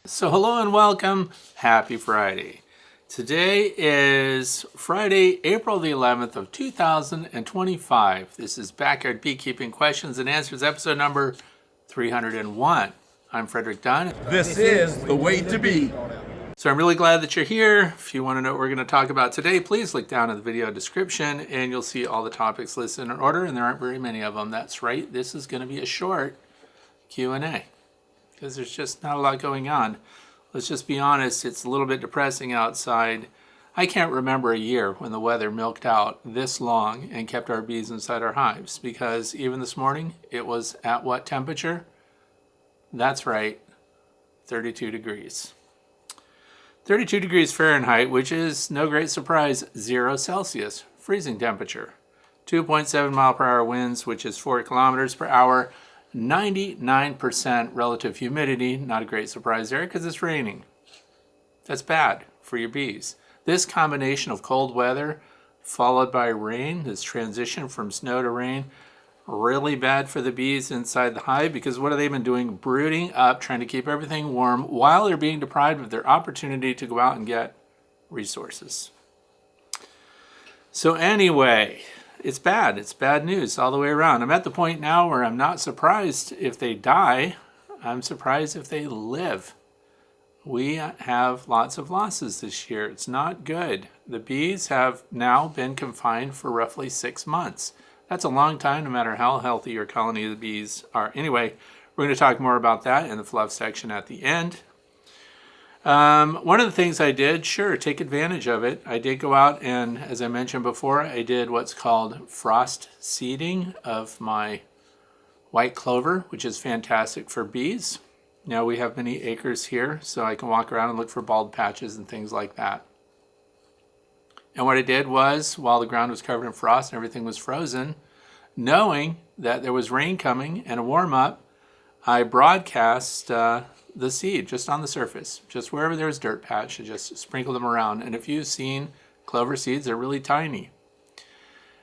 So hello and welcome. Happy Friday. Today is Friday, April the 11th of 2025. This is Backyard Beekeeping Questions and Answers, episode number 301. I'm Frederick Dunn. This is the way to be. So I'm really glad that you're here. If you want to know what we're going to talk about today, please look down in the video description and you'll see all the topics listed in order, and there aren't very many of them. That's right. This is going to be a short Q&A because there's just not a lot going on. Let's just be honest, it's a little bit depressing outside. I can't remember a year when the weather milked out this long and kept our bees inside our hives, because even this morning it was at what temperature? That's right, 32 degrees. 32 degrees Fahrenheit, which is no great surprise, 0 Celsius, freezing temperature. 2.7 mile per hour winds, which is 4 kilometers per hour. 99% relative humidity, not a great surprise there because it's raining. That's bad for your bees. This combination of cold weather followed by rain, this transition from snow to rain, really bad for the bees inside the hive, because what have they been doing? Brooding up, trying to keep everything warm while they're being deprived of their opportunity to go out and get resources. So anyway, it's bad. It's bad news all the way around. I'm at the point now where I'm not surprised if they die. I'm surprised if they live. We have lots of losses this year. It's not good. The bees have now been confined for roughly 6 months. That's a long time, no matter how healthy your colony of bees are. Anyway, we're going to talk more about that in the fluff section at the end. One of the things I did, sure, take advantage of it. I did go out and, as I mentioned before, I did what's called frost seeding of my white clover, which is fantastic for bees. Now we have many acres here, so I can walk around and look for bald patches and things like that. And what I did was, while the ground was covered in frost and everything was frozen, knowing that there was rain coming and a warm-up, I broadcast the seed just on the surface, just wherever there's dirt patch, and just sprinkle them around. And if you've seen clover seeds, they're really tiny.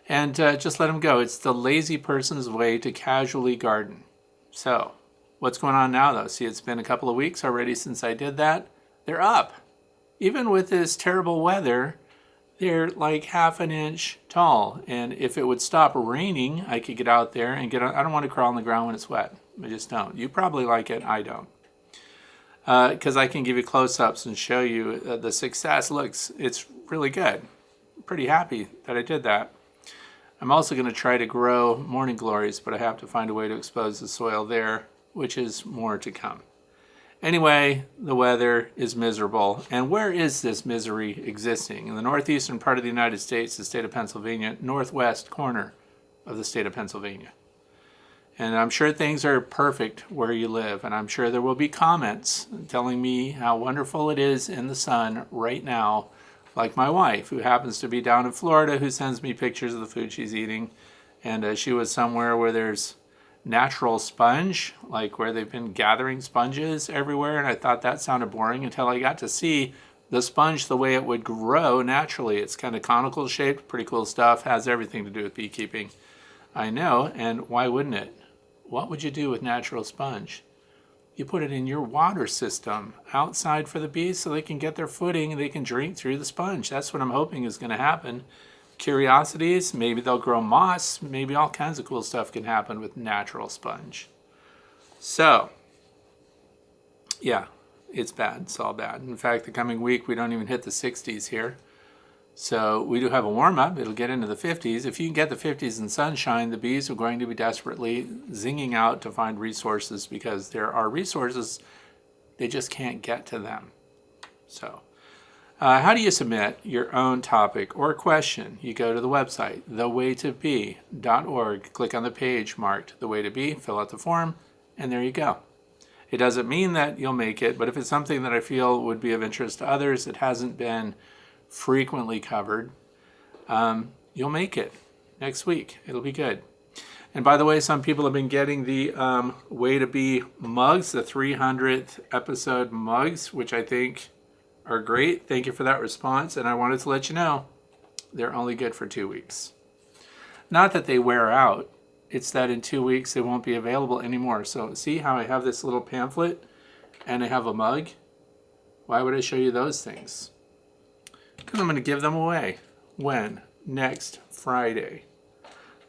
And just let them go. It's the lazy person's way to casually garden. So what's going on now, though? See, it's been a couple of weeks already since I did that. They're up. Even with this terrible weather, they're like half an inch tall. And if it would stop raining, I could get out there and get on. I don't want to crawl on the ground when it's wet. I just don't. You probably like it. I don't. Because I can give you close-ups and show you the success. It's really good. I'm pretty happy that I did that. I'm also going to try to grow morning glories, but I have to find a way to expose the soil there, which is more to come. Anyway, the weather is miserable. And where is this misery existing? In the northeastern part of the United States, the state of Pennsylvania, northwest corner of the state of Pennsylvania. And I'm sure things are perfect where you live, and I'm sure there will be comments telling me how wonderful it is in the sun right now, like my wife, who happens to be down in Florida, who sends me pictures of the food she's eating. And she was somewhere where there's natural sponge, like where they've been gathering sponges everywhere, and I thought that sounded boring until I got to see the sponge the way it would grow naturally. It's kind of conical shaped, pretty cool stuff, has everything to do with beekeeping. I know, and why wouldn't it? What would you do with natural sponge? You put it in your water system outside for the bees so they can get their footing and they can drink through the sponge. That's what I'm hoping is going to happen. Curiosities, maybe they'll grow moss, maybe all kinds of cool stuff can happen with natural sponge. So, yeah, it's bad. It's all bad. In fact, the coming week we don't even hit the 60s here. So we do have a warm-up. It'll get into the 50s. If you can get the 50s in sunshine, the bees are going to be desperately zinging out to find resources, because there are resources, they just can't get to them. So how do you submit your own topic or question? You go to the website, thewaytobee.org, click on the page marked The Way to Bee, fill out the form, and there you go. It doesn't mean that you'll make it, but if it's something that I feel would be of interest to others, it hasn't been frequently covered, you'll make it next week. It'll be good. And by the way, some people have been getting the Way to Bee mugs, the 300th episode mugs, which I think are great. Thank you for that response. And I wanted to let you know they're only good for 2 weeks. Not that they wear out. It's that in 2 weeks they won't be available anymore. So see how I have this little pamphlet and I have a mug? Why would I show you those things? Because I'm going to give them away. When? Next Friday.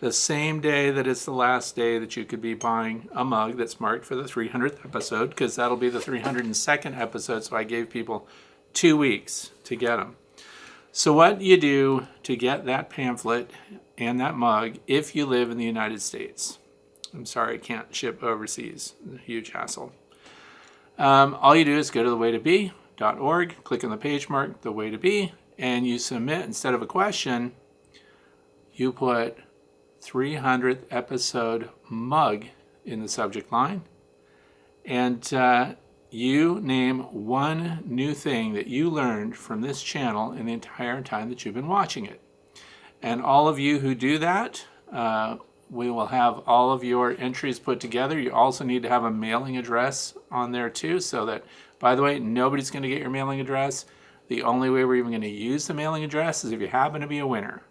The same day that it's the last day that you could be buying a mug that's marked for the 300th episode, because that'll be the 302nd episode, so I gave people 2 weeks to get them. So what you do to get that pamphlet and that mug if you live in the United States? I'm sorry, I can't ship overseas. It's a huge hassle. All you do is go to thewaytobe.org, click on the page marked The Way to Be, and you submit, instead of a question, you put 300th episode mug in the subject line, and you name one new thing that you learned from this channel in the entire time that you've been watching it. And all of you who do that, we will have all of your entries put together. You also need to have a mailing address on there too, so that, by the way, nobody's going to get your mailing address. The only way we're even going to use the mailing address is if you happen to be a winner.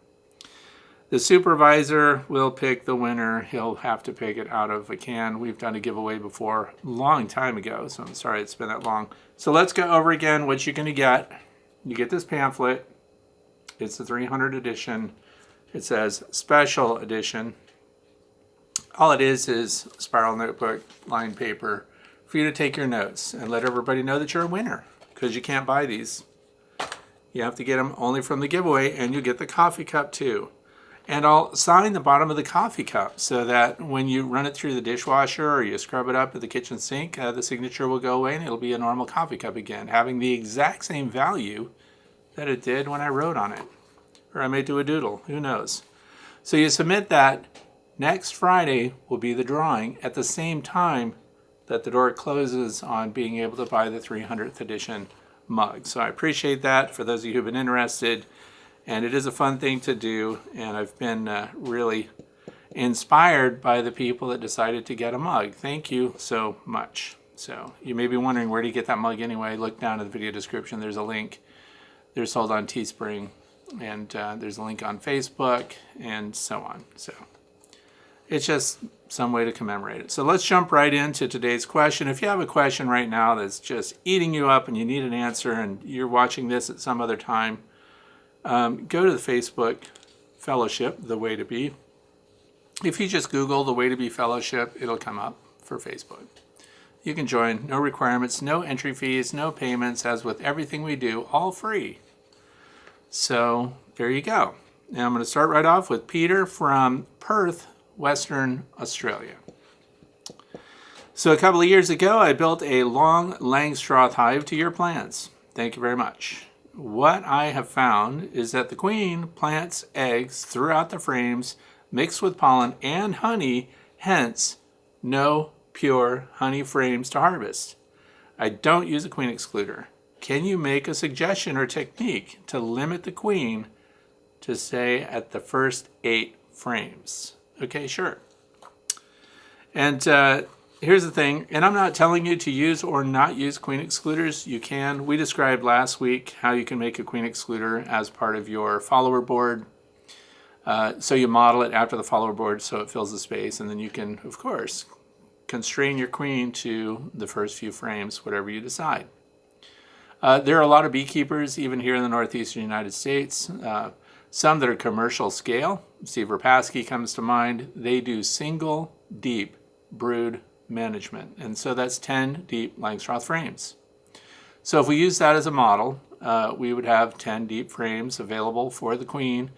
The supervisor will pick the winner. He'll have to pick it out of a can. We've done a giveaway before, a long time ago, so I'm sorry it's been that long. So let's go over again what you're going to get. You get this pamphlet. It's the 300 edition. It says special edition. All it is spiral notebook, lined paper for you to take your notes and let everybody know that you're a winner, because you can't buy these. You have to get them only from the giveaway, and you get the coffee cup too. And I'll sign the bottom of the coffee cup so that when you run it through the dishwasher or you scrub it up at the kitchen sink, the signature will go away and it'll be a normal coffee cup again, having the exact same value that it did when I wrote on it. Or I may do a doodle, who knows. So you submit that. Next Friday will be the drawing at the same time that the door closes on being able to buy the 300th edition mug. So I appreciate that for those of you who've been interested. And it is a fun thing to do, and I've been really inspired by the people that decided to get a mug. Thank you so much. So you may be wondering, where do you get that mug anyway? Look down in the video description. There's a link. They're sold on Teespring, and there's a link on Facebook, and so on. So it's just some way to commemorate it. So let's jump right into today's question. If you have a question right now that's just eating you up and you need an answer and you're watching this at some other time, go to the Facebook Fellowship, The Way to Be. If you just Google The Way to Be Fellowship, it'll come up for Facebook. You can join, no requirements, no entry fees, no payments, as with everything we do, all free. So there you go. Now I'm going to start right off with Peter from Perth, Western Australia. So a couple of years ago, I built a long Langstroth hive to your plants. Thank you very much. What I have found is that the queen plants eggs throughout the frames mixed with pollen and honey, hence no pure honey frames to harvest. I don't use a queen excluder. Can you make a suggestion or technique to limit the queen to stay at the first 8 frames? Okay, sure. And here's the thing, and I'm not telling you to use or not use queen excluders. You can. We described last week how you can make a queen excluder as part of your follower board. So you model it after the follower board so it fills the space, and then you can, of course, constrain your queen to the first few frames, whatever you decide. There are a lot of beekeepers, even here in the northeastern United States, some that are commercial scale. Steve Rapaski comes to mind. They do single deep brood management, and so that's 10 deep Langstroth frames. So if we use that as a model, we would have 10 deep frames available for the queen,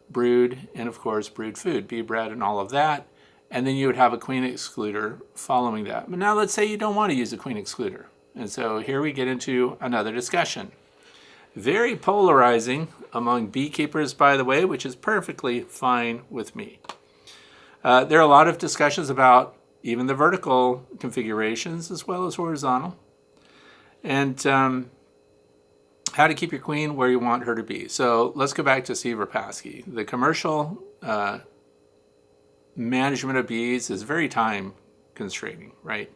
brood, and of course brood food, bee bread and all of that, and then you would have a queen excluder following that. But now let's say you don't want to use a queen excluder, and so here we get into another discussion. Very polarizing among beekeepers, by the way, which is perfectly fine with me. There are a lot of discussions about even the vertical configurations as well as horizontal, and how to keep your queen where you want her to be. So let's go back to Steve Rapaski. The commercial management of bees is very time constraining, right?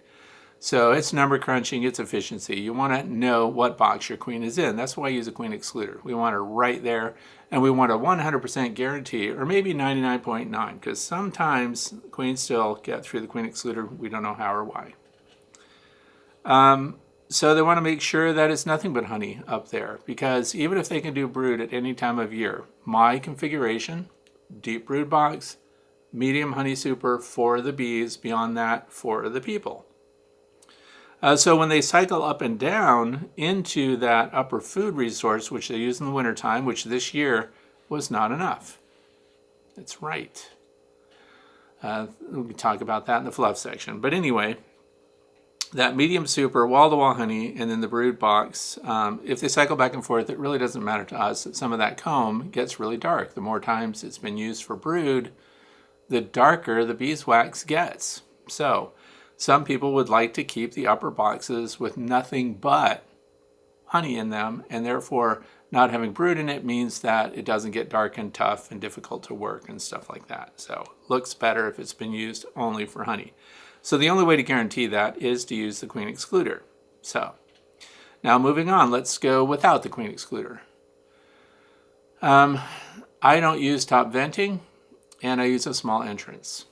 So it's number crunching, it's efficiency. You want to know what box your queen is in. That's why I use a queen excluder. We want her right there, and we want a 100% guarantee, or maybe 99.9, because sometimes queens still get through the queen excluder. We don't know how or why. So they want to make sure that it's nothing but honey up there, because even if they can do brood at any time of year, my configuration, deep brood box, medium honey super for the bees, beyond that for the people. So when they cycle up and down into that upper food resource, which they use in the wintertime, which this year was not enough. That's right. We can talk about that in the fluff section. But anyway, that medium super, wall-to-wall honey, and then the brood box, if they cycle back and forth, it really doesn't matter to us that some of that comb gets really dark. The more times it's been used for brood, the darker the beeswax gets. So some people would like to keep the upper boxes with nothing but honey in them, and therefore not having brood in it means that it doesn't get dark and tough and difficult to work and stuff like that. So looks better if it's been used only for honey. So the only way to guarantee that is to use the queen excluder. So now moving on, let's go without the queen excluder. I don't use top venting, and I use a small entrance.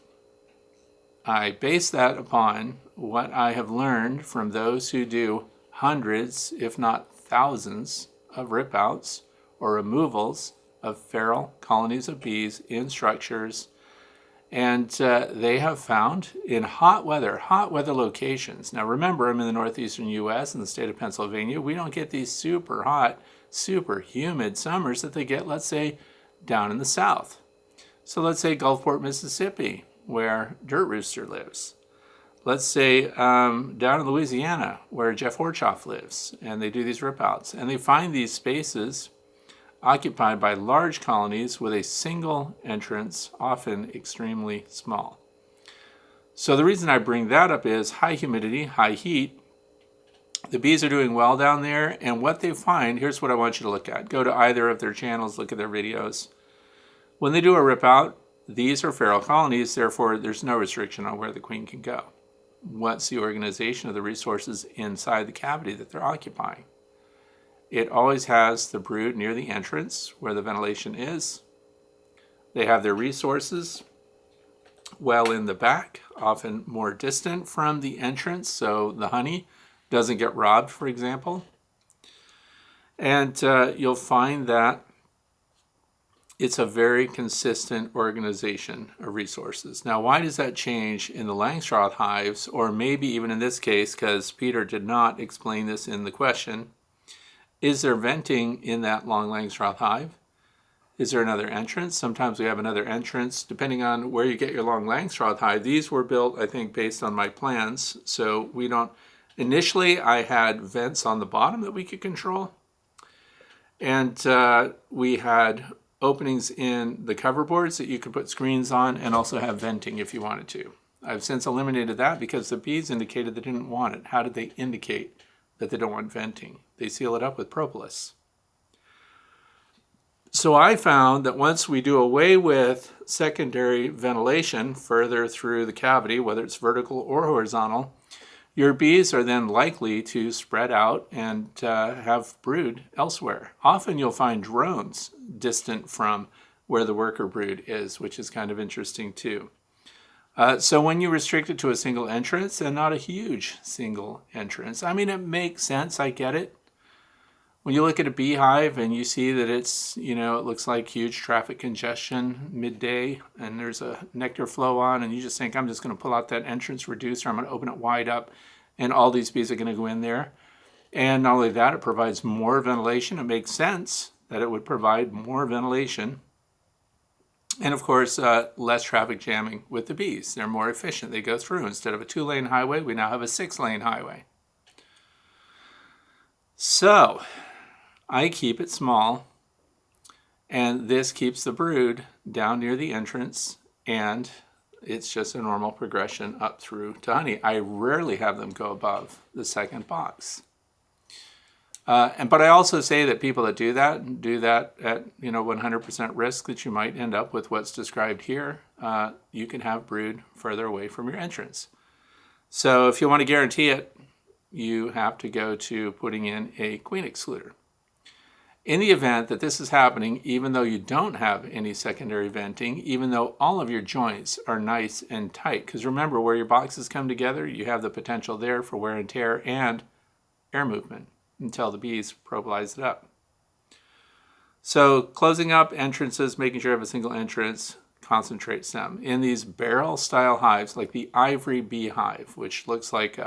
I base that upon what I have learned from those who do hundreds, if not thousands, of rip-outs or removals of feral colonies of bees in structures. And they have found in hot weather locations. Now remember, I'm in the northeastern U.S. in the state of Pennsylvania. We don't get these super hot, super humid summers that they get, let's say, down in the south. So let's say Gulfport, Mississippi, where Dirt Rooster lives. Let's say down in Louisiana, where Jeff Horchoff lives, and they do these rip-outs. And they find these spaces occupied by large colonies with a single entrance, often extremely small. So the reason I bring that up is high humidity, high heat. The bees are doing well down there, and what they find, here's what I want you to look at. Go to either of their channels, look at their videos. When they do a rip out, these are feral colonies, therefore there's no restriction on where the queen can go. What's the organization of the resources inside the cavity that they're occupying? It always has the brood near the entrance where the ventilation is. They have their resources well in the back, often more distant from the entrance, so the honey doesn't get robbed, for example. And you'll find that it's a very consistent organization of resources. Now, why does that change in the Langstroth hives, or maybe even in this case, because Peter did not explain this in the question? Is there venting in that long Langstroth hive? Is there another entrance? Sometimes we have another entrance, depending on where you get your long Langstroth hive. These were built, I think, based on my plans. So we don't, initially I had vents on the bottom that we could control. And we had openings in the cover boards that you could put screens on and also have venting if you wanted to. I've since eliminated that because the bees indicated they didn't want it. How did they indicate that they don't want venting? They seal it up with propolis. So I found that once we do away with secondary ventilation further through the cavity, whether it's vertical or horizontal, your bees are then likely to spread out and have brood elsewhere. Often you'll find drones distant from where the worker brood is, which is kind of interesting too. So when you restrict it to a single entrance and not a huge single entrance, I mean, it makes sense, I get it. When you look at a beehive and you see that it's, it looks like huge traffic congestion midday and there's a nectar flow on and you just think, I'm just going to pull out that entrance reducer, I'm going to open it wide up and all these bees are going to go in there. And not only that, it provides more ventilation. It makes sense that it would provide more ventilation. And of course, less traffic jamming with the bees. They're more efficient. They go through. Instead of a 2-lane highway, we now have a 6-lane highway. So I keep it small, and this keeps the brood down near the entrance, and it's just a normal progression up through to honey. I rarely have them go above the second box. But I also say that people that do that at 100% risk that you might end up with what's described here. You can have brood further away from your entrance. So if you want to guarantee it, you have to go to putting in a queen excluder. In the event that this is happening, even though you don't have any secondary venting, even though all of your joints are nice and tight, because remember where your boxes come together, you have the potential there for wear and tear and air movement until the bees probolize it up. So closing up entrances, making sure you have a single entrance, concentrates them. In these barrel style hives, like the ivory beehive, which looks like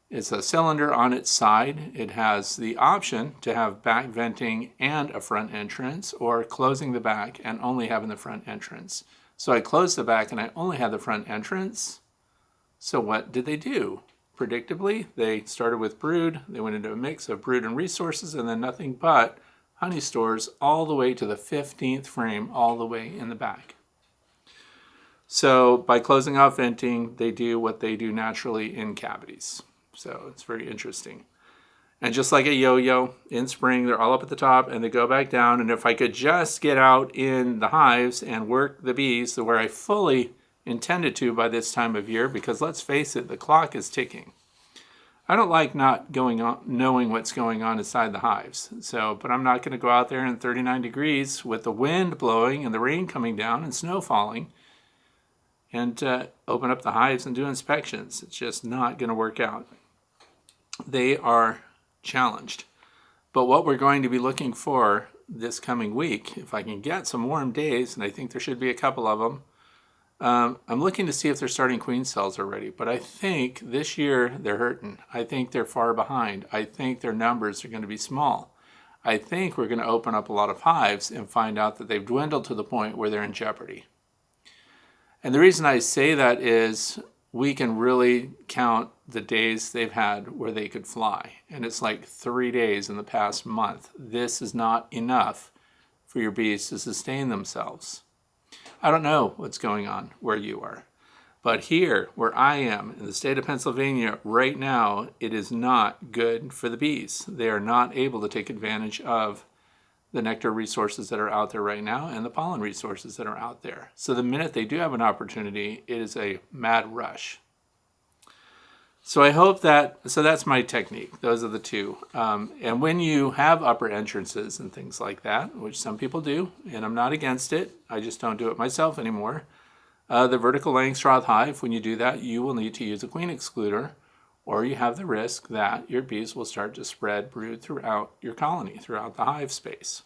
it's a cylinder on its side. It has the option to have back venting and a front entrance, or closing the back and only having the front entrance. So I closed the back and I only had the front entrance. So what did they do? Predictably, they started with brood. They went into a mix of brood and resources, and then nothing but honey stores all the way to the 15th frame, all the way in the back. So by closing off venting, they do what they do naturally in cavities. So it's very interesting. And just like a yo-yo, in spring, they're all up at the top and they go back down. And if I could just get out in the hives and work the bees to where I fully intended to by this time of year, because let's face it, the clock is ticking. I don't like not knowing what's going on inside the hives. But I'm not going to go out there in 39 degrees with the wind blowing and the rain coming down and snow falling and open up the hives and do inspections. It's just not going to work out. They are challenged. But what we're going to be looking for this coming week, if I can get some warm days, and I think there should be a couple of them, I'm looking to see if they're starting queen cells already, but I think this year they're hurting. I think they're far behind. I think their numbers are going to be small. I think we're going to open up a lot of hives and find out that they've dwindled to the point where they're in jeopardy. And the reason I say that is we can really count the days they've had where they could fly. And it's like 3 days in the past month. This is not enough for your bees to sustain themselves. I don't know what's going on where you are, but here where I am in the state of Pennsylvania right now, it is not good for the bees. They are not able to take advantage of the nectar resources that are out there right now and the pollen resources that are out there. So the minute they do have an opportunity, it is a mad rush. So I hope that's my technique. Those are the two. And when you have upper entrances and things like that, which some people do, and I'm not against it, I just don't do it myself anymore. The vertical Langstroth hive, when you do that, you will need to use a queen excluder, or you have the risk that your bees will start to spread brood throughout your colony, throughout the hive space.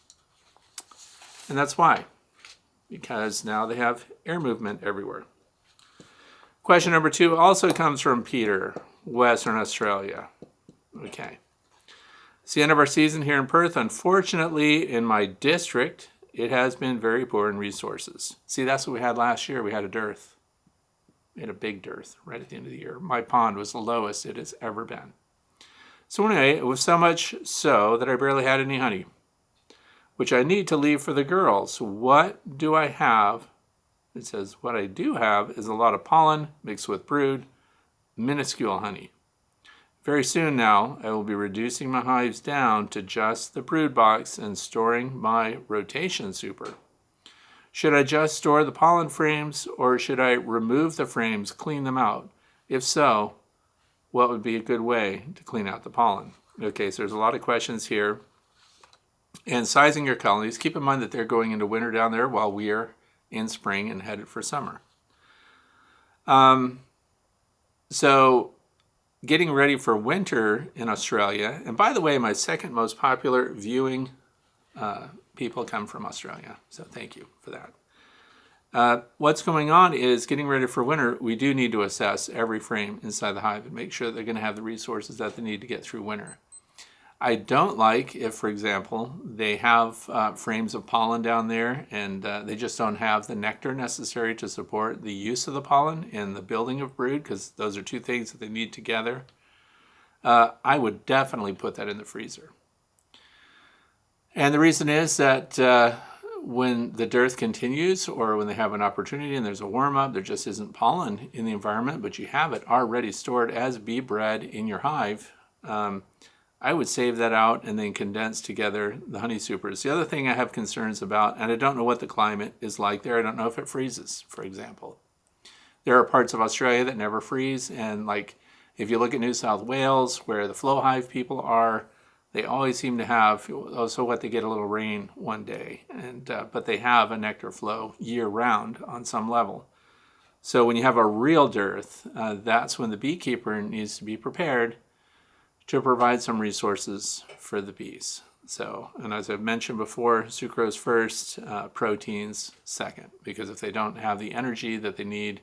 And that's why, because now they have air movement everywhere. Question number 2 also comes from Peter, Western Australia. Okay. It's the end of our season here in Perth. Unfortunately, in my district, it has been very poor in resources. See, that's what we had last year. We had a dearth. We had a big dearth right at the end of the year. My pond was the lowest it has ever been. So anyway, it was so much so that I barely had any honey, which I need to leave for the girls. What do I have? It says, what I do have is a lot of pollen mixed with brood, minuscule honey. Very soon now, I will be reducing my hives down to just the brood box and storing my rotation super. Should I just store the pollen frames, or should I remove the frames, clean them out? If so, what would be a good way to clean out the pollen? Okay, so there's a lot of questions here. And sizing your colonies, keep in mind that they're going into winter down there while we are in spring and headed for summer. So getting ready for winter in Australia, and by the way, my second most popular viewing people come from Australia, so thank you for that. What's going on is getting ready for winter, we do need to assess every frame inside the hive and make sure they're going to have the resources that they need to get through winter. I don't like if, for example, they have frames of pollen down there and they just don't have the nectar necessary to support the use of the pollen in the building of brood, because those are two things that they need together. I would definitely put that in the freezer. And the reason is that when the dearth continues, or when they have an opportunity and there's a warm-up, there just isn't pollen in the environment, but you have it already stored as bee bread in your hive, I would save that out and then condense together the honey supers. The other thing I have concerns about, and I don't know what the climate is like there, I don't know if it freezes, for example. There are parts of Australia that never freeze, and like if you look at New South Wales, where the flow hive people are, they always seem to have, they get a little rain one day, and but they have a nectar flow year-round on some level. So when you have a real dearth, that's when the beekeeper needs to be prepared to provide some resources for the bees. So, and as I've mentioned before, sucrose first, proteins second, because if they don't have the energy that they need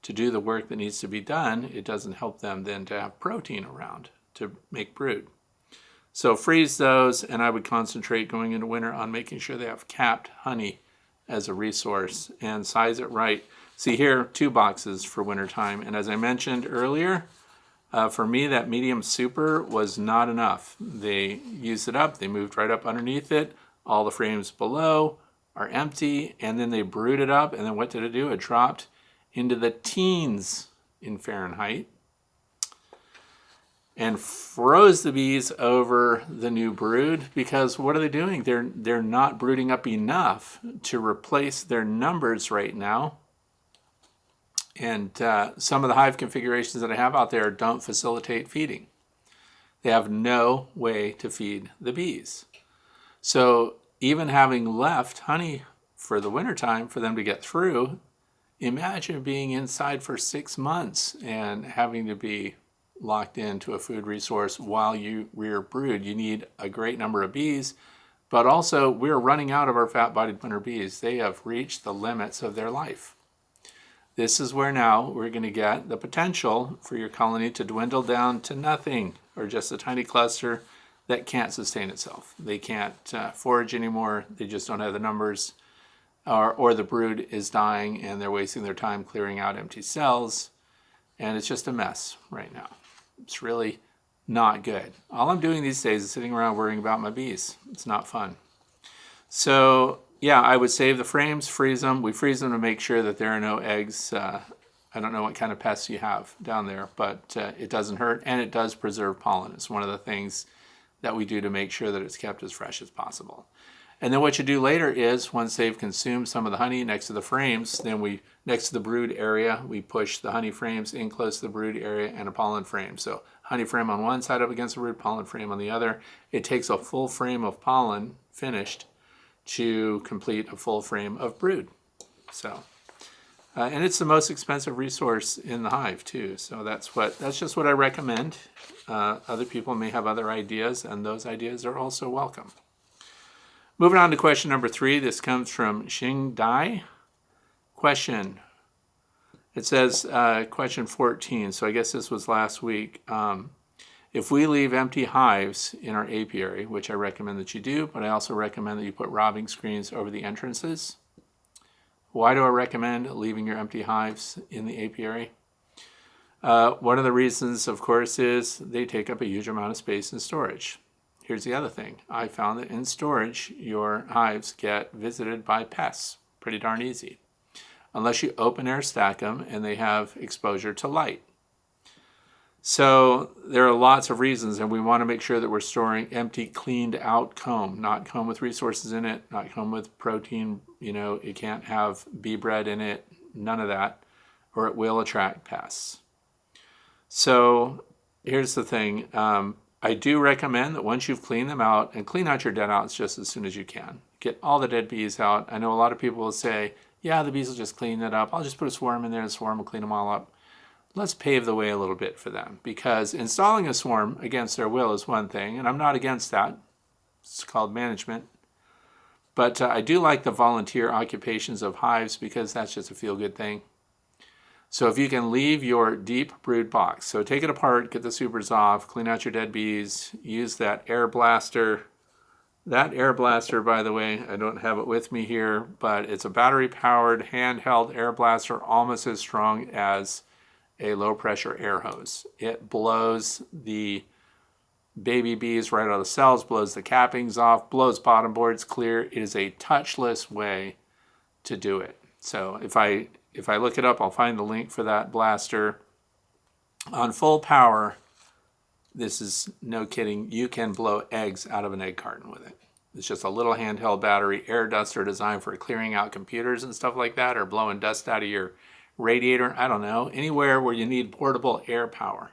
to do the work that needs to be done, it doesn't help them then to have protein around to make brood. So freeze those, and I would concentrate going into winter on making sure they have capped honey as a resource and size it right. See here, 2 boxes for wintertime, and as I mentioned earlier, for me, that medium super was not enough. They used it up, they moved right up underneath it. All the frames below are empty, and then they brewed it up, and then what did it do? It dropped into the teens in Fahrenheit and froze the bees over the new brood, because what are they doing? They're not brooding up enough to replace their numbers right now. And some of the hive configurations that I have out there don't facilitate feeding. They have no way to feed the bees. So even having left honey for the wintertime for them to get through, imagine being inside for 6 months and having to be locked into a food resource while you rear brood. You need a great number of bees, but also we're running out of our fat-bodied winter bees. They have reached the limits of their life. This is where now we're going to get the potential for your colony to dwindle down to nothing, or just a tiny cluster that can't sustain itself. They can't forage anymore. They just don't have the numbers, or the brood is dying and they're wasting their time clearing out empty cells, and it's just a mess right now. It's really not good. All I'm doing these days is sitting around worrying about my bees. It's not fun. So yeah, I would save the frames, freeze them. We freeze them to make sure that there are no eggs. I don't know what kind of pests you have down there, but it doesn't hurt, and it does preserve pollen. It's one of the things that we do to make sure that it's kept as fresh as possible. And then what you do later is, once they've consumed some of the honey next to the frames, then next to the brood area, we push the honey frames in close to the brood area and a pollen frame. So honey frame on one side up against the brood, pollen frame on the other. It takes a full frame of pollen finished to complete a full frame of brood. So, and it's the most expensive resource in the hive too. So that's just what I recommend. Other people may have other ideas, and those ideas are also welcome. Moving on to question number 3. This comes from Xing Dai. Question. It says question 14. So I guess this was last week. If we leave empty hives in our apiary, which I recommend that you do, but I also recommend that you put robbing screens over the entrances. Why do I recommend leaving your empty hives in the apiary? One of the reasons, of course, is they take up a huge amount of space in storage. Here's the other thing. I found that in storage, your hives get visited by pests pretty darn easy, unless you open air stack them and they have exposure to light. So there are lots of reasons, and we want to make sure that we're storing empty, cleaned out comb, not comb with resources in it, not comb with protein. It can't have bee bread in it, none of that, or it will attract pests. So here's the thing. I do recommend that once you've cleaned them out, and clean out your dead outs just as soon as you can. Get all the dead bees out. I know a lot of people will say, yeah, the bees will just clean that up. I'll just put a swarm in there, and the swarm will clean them all up. Let's pave the way a little bit for them, because installing a swarm against their will is one thing, and I'm not against that. It's called management. But I do like the volunteer occupations of hives, because that's just a feel-good thing. So if you can leave your deep brood box, so take it apart, get the supers off, clean out your dead bees, use that air blaster. That air blaster, by the way, I don't have it with me here, but it's a battery-powered handheld air blaster, almost as strong as a low-pressure air hose. It blows the baby bees right out of the cells, blows the cappings off, blows bottom boards clear. It is a touchless way to do it. So if I look it up, I'll find the link for that blaster. On full power, this is no kidding, you can blow eggs out of an egg carton with it. It's just a little handheld battery air duster designed for clearing out computers and stuff like that, or blowing dust out of your radiator, I don't know, anywhere where you need portable air power.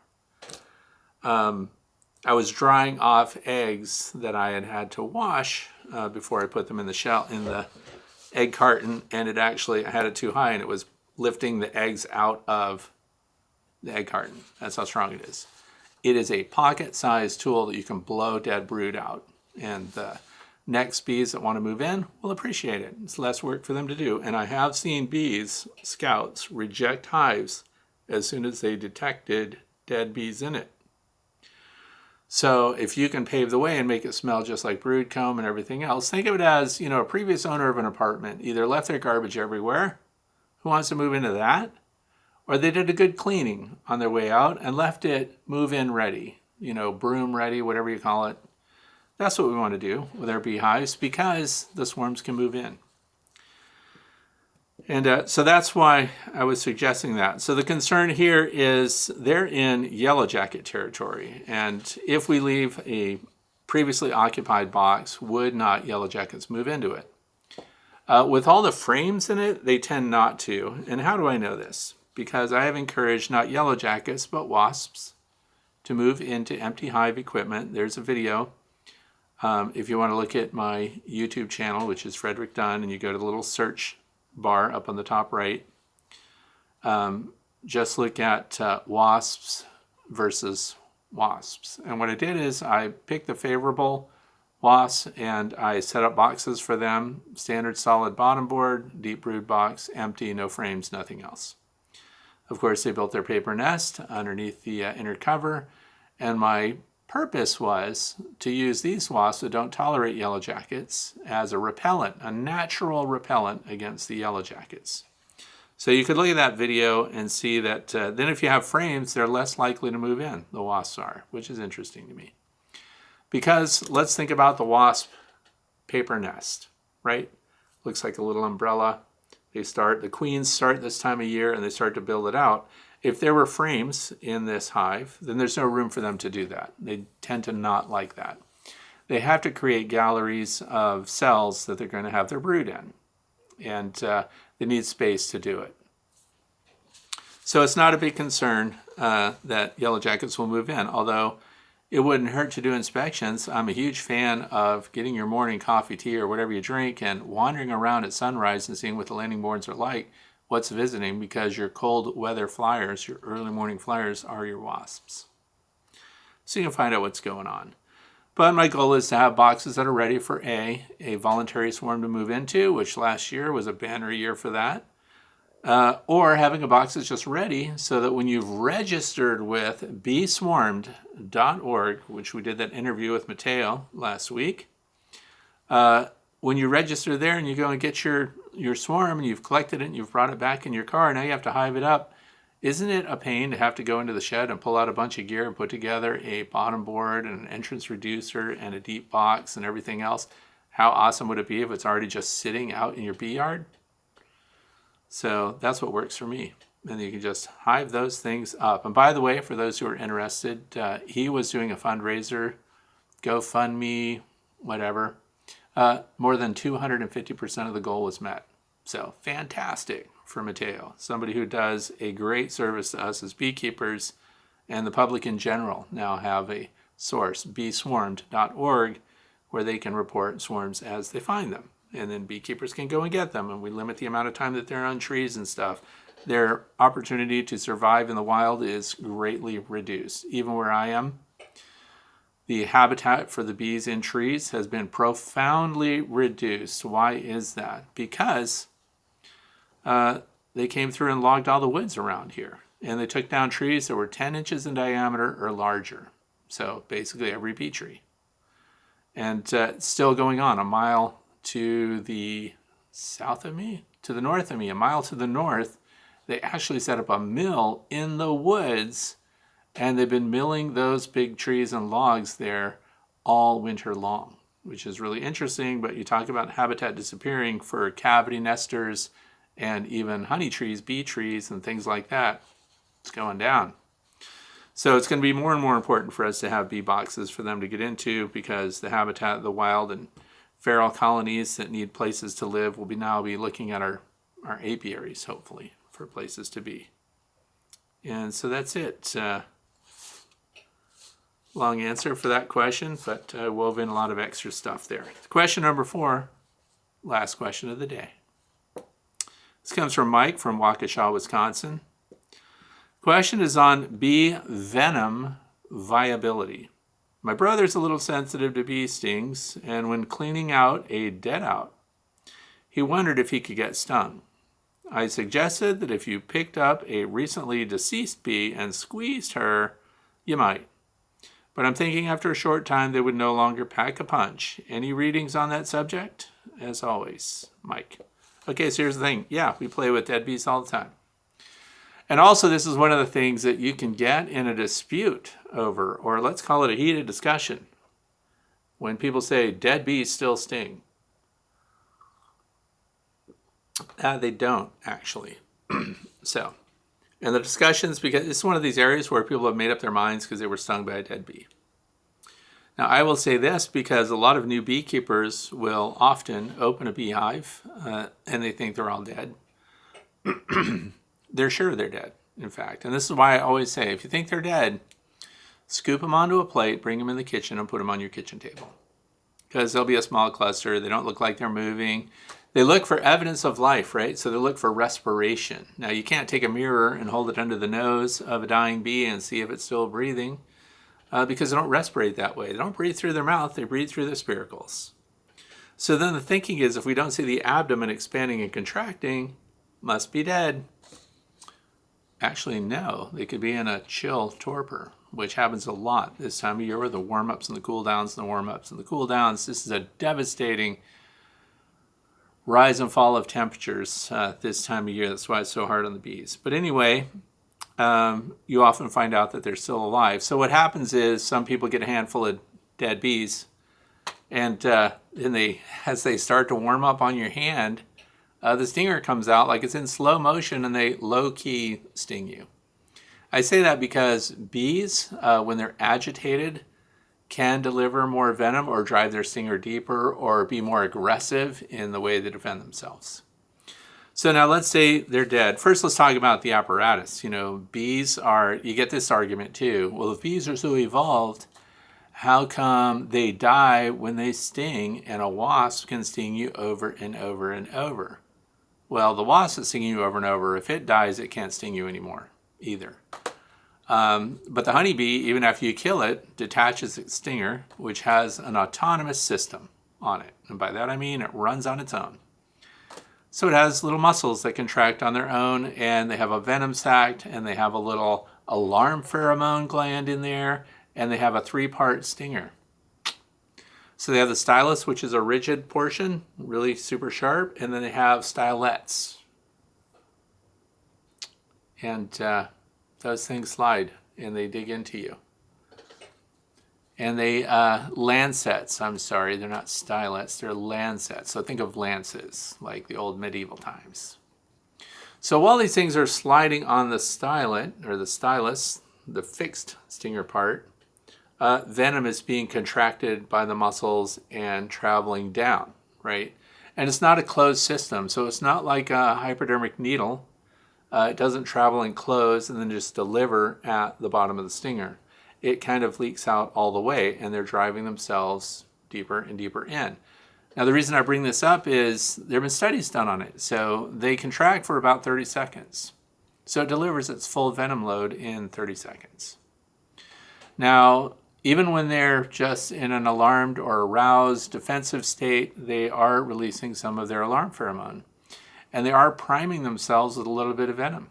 I was drying off eggs that I had to wash before I put them in the shell, in the egg carton, and I had it too high, and it was lifting the eggs out of the egg carton. That's how strong it is. it is a pocket-sized tool that you can blow dead brood out. And the next bees that want to move in will appreciate it. It's less work for them to do. And I have seen bees, scouts, reject hives as soon as they detected dead bees in it. So if you can pave the way and make it smell just like brood comb and everything else, think of it as, a previous owner of an apartment either left their garbage everywhere. Who wants to move into that? Or they did a good cleaning on their way out and left it move-in ready, broom ready, whatever you call it. That's what we want to do with our beehives because the swarms can move in. And so that's why I was suggesting that. So the concern here is they're in yellow jacket territory. And if we leave a previously occupied box, would not yellow jackets move into it? With all the frames in it, they tend not to. And how do I know this? Because I have encouraged not yellow jackets, but wasps to move into empty hive equipment. There's a video. If you want to look at my YouTube channel, which is Frederick Dunn, and you go to the little search bar up on the top right, just look at wasps versus wasps. And what I did is I picked the favorable wasps and I set up boxes for them, standard solid bottom board, deep brood box, empty, no frames, nothing else. Of course, they built their paper nest underneath the inner cover, and my purpose was to use these wasps that don't tolerate yellow jackets as a repellent, a natural repellent against the yellow jackets. So you could look at that video and see that then if you have frames, they're less likely to move in, the wasps are, which is interesting to me. Because let's think about the wasp paper nest, right? Looks like a little umbrella. The queens start this time of year and they start to build it out. If there were frames in this hive, then there's no room for them to do that. They tend to not like that. They have to create galleries of cells that they're going to have their brood in. And they need space to do it. So it's not a big concern that yellow jackets will move in, although it wouldn't hurt to do inspections. I'm a huge fan of getting your morning coffee, tea, or whatever you drink and wandering around at sunrise and seeing what the landing boards are like, what's visiting, because your cold weather flyers, your early morning flyers, are your wasps. So you can find out what's going on. But my goal is to have boxes that are ready for a voluntary swarm to move into, which last year was a banner year for that. Or having a box that's just ready so that when you've registered with beeswarmed.org, which we did that interview with Mateo last week, when you register there and you go and get your swarm and you've collected it and you've brought it back in your car, now you have to hive it up. Isn't it a pain to have to go into the shed and pull out a bunch of gear and put together a bottom board and an entrance reducer and a deep box and everything else? How awesome would it be if it's already just sitting out in your bee yard? So that's what works for me. And you can just hive those things up. And by the way, for those who are interested, he was doing a fundraiser, GoFundMe, whatever. More than 250% of the goal was met. So fantastic for Mateo, somebody who does a great service to us as beekeepers, and the public in general now have a source, beeswarmed.org, where they can report swarms as they find them. And then beekeepers can go and get them, and we limit the amount of time that they're on trees and stuff. Their opportunity to survive in the wild is greatly reduced. Even where I am, the habitat for the bees in trees has been profoundly reduced. Why is that? Because they came through and logged all the woods around here. And they took down trees that were 10 inches in diameter or larger. So basically every bee tree. And it's still going on a mile to the south of me, to the north of me, a mile to the north. They actually set up a mill in the woods, and they've been milling those big trees and logs there all winter long, which is really interesting. But you talk about habitat disappearing for cavity nesters and even honey trees, bee trees, and things like that. It's going down. So it's going to be more and more important for us to have bee boxes for them to get into, because the habitat, the wild and feral colonies that need places to live will now be looking at our apiaries, hopefully, for places to be. And so that's it. Long answer for that question, but I wove in a lot of extra stuff there. Question number 4, last question of the day. This comes from Mike from Waukesha, Wisconsin. Question is on bee venom viability. My brother's a little sensitive to bee stings, and when cleaning out a dead-out, he wondered if he could get stung. I suggested that if you picked up a recently deceased bee and squeezed her, you might. But I'm thinking after a short time they would no longer pack a punch. Any readings on that subject? As always, Mike. Okay, so here's the thing. Yeah, we play with dead bees all the time. And also, this is one of the things that you can get in a dispute over, or let's call it a heated discussion, when people say dead bees still sting. They don't, actually. So, and the discussions, because it's one of these areas where people have made up their minds because they were stung by a dead bee. Now, I will say this because a lot of new beekeepers will often open a beehive and they think they're all dead. They're sure they're dead, in fact. And this is why I always say, if you think they're dead, scoop them onto a plate, bring them in the kitchen, and put them on your kitchen table. Because there'll be a small cluster. They don't look like they're moving. They look for evidence of life, right? So they look for respiration. Now, you can't take a mirror and hold it under the nose of a dying bee and see if it's still breathing because they don't respirate that way. They don't breathe through their mouth. They breathe through their spiracles. So then the thinking is, if we don't see the abdomen expanding and contracting, must be dead. Actually, no. They could be in a chill torpor, which happens a lot this time of year with the warm-ups and the cool-downs and the warm-ups and the cool-downs. This is a devastating rise and fall of temperatures this time of year. That's why it's so hard on the bees. But anyway, you often find out that they're still alive. So what happens is some people get a handful of dead bees, and then as they start to warm up on your hand, the stinger comes out like it's in slow motion and they low-key sting you. I say that because bees, when they're agitated, can deliver more venom or drive their stinger deeper or be more aggressive in the way they defend themselves. So now let's say they're dead. First, let's talk about the apparatus. You know, bees are, you get this argument too. Well, if bees are so evolved, how come they die when they sting and a wasp can sting you over and over and over? Well, the wasp is stinging you over and over. If it dies, it can't sting you anymore either. But the honeybee, even after you kill it, detaches its stinger, which has an autonomous system on it. And by that I mean it runs on its own. So it has little muscles that contract on their own, and they have a venom sac, and they have a little alarm pheromone gland in there, and they have a 3-part stinger. So they have the stylus, which is a rigid portion, really super sharp, and then they have stylets. And those things slide, and they dig into you. And they, lancets, I'm sorry, they're not stylets, they're lancets. So think of lances, like the old medieval times. So while these things are sliding on the stylet, or the stylus, the fixed stinger part, venom is being contracted by the muscles and traveling down, right? And it's not a closed system, so it's not like a hypodermic needle. It doesn't travel and close and then just deliver at the bottom of the stinger. It kind of leaks out all the way, and they're driving themselves deeper and deeper in. Now, the reason I bring this up is there have been studies done on it. So they contract for about 30 seconds. So it delivers its full venom load in 30 seconds. Now, even when they're just in an alarmed or aroused defensive state, they are releasing some of their alarm pheromone. And they are priming themselves with a little bit of venom.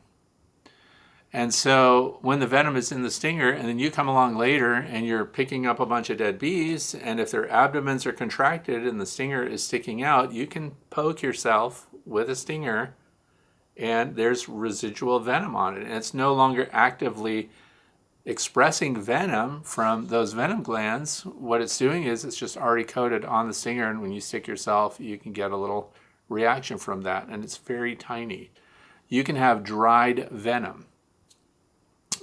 And so when the venom is in the stinger, and then you come along later and you're picking up a bunch of dead bees, and if their abdomens are contracted and the stinger is sticking out, you can poke yourself with a stinger and there's residual venom on it. And it's no longer actively expressing venom from those venom glands. What it's doing is it's just already coated on the stinger, and when you stick yourself, you can get a little reaction from that, and it's very tiny. You can have dried venom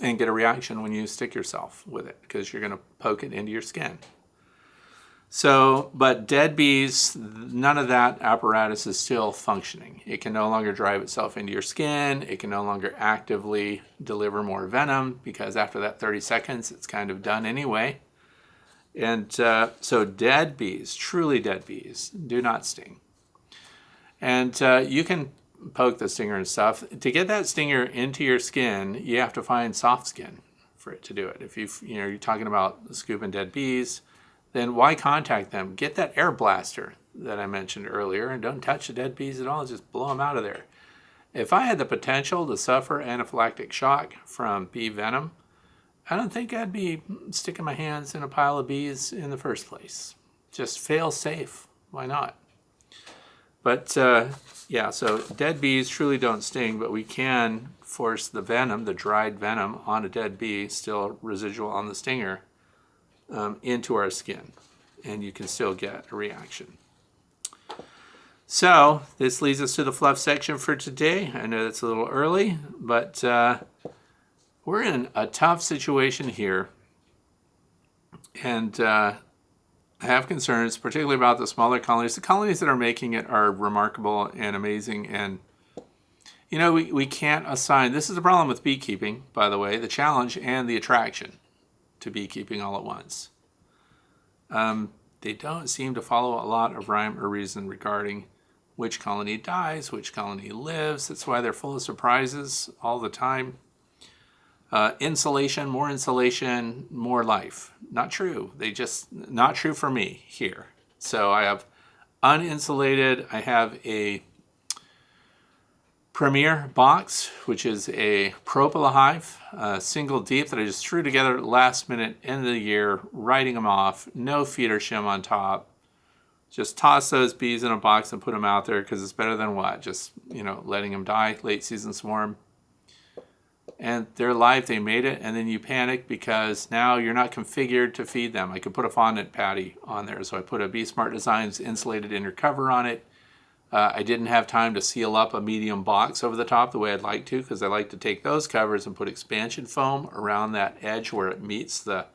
and get a reaction when you stick yourself with it because you're going to poke it into your skin. So, but dead bees, none of that apparatus is still functioning. It can no longer drive itself into your skin. It can no longer actively deliver more venom because after that 30 seconds, it's kind of done anyway. And so dead bees, truly dead bees, do not sting. And you can poke the stinger and stuff. To get that stinger into your skin, you have to find soft skin for it to do it. If you're talking about scooping dead bees, then why contact them? Get that air blaster that I mentioned earlier and don't touch the dead bees at all. Just blow them out of there. If I had the potential to suffer anaphylactic shock from bee venom, I don't think I'd be sticking my hands in a pile of bees in the first place. Just fail safe. Why not? But yeah, so dead bees truly don't sting, but we can force the venom, the dried venom, on a dead bee, still residual on the stinger, into our skin. And you can still get a reaction. So this leads us to the fluff section for today. I know it's a little early, but we're in a tough situation here. And I have concerns, particularly about the smaller colonies. The colonies that are making it are remarkable and amazing. And, you know, we can't assign, this is the problem with beekeeping, by the way, the challenge and the attraction to beekeeping all at once. They don't seem to follow a lot of rhyme or reason regarding which colony dies, which colony lives. That's why they're full of surprises all the time. Insulation, more life. Not true. Not true for me here. So I have uninsulated. I have a Premier box, which is a Propola hive, single deep that I just threw together last minute, end of the year, writing them off, no feeder shim on top. Just toss those bees in a box and put them out there because it's better than what? Just, letting them die, late season swarm. And they're alive, they made it, and then you panic because now you're not configured to feed them. I could put a fondant patty on there, so I put a Bee Smart Designs insulated inner cover on it. I didn't have time to seal up a medium box over the top the way I'd like to, because I like to take those covers and put expansion foam around that edge where it meets the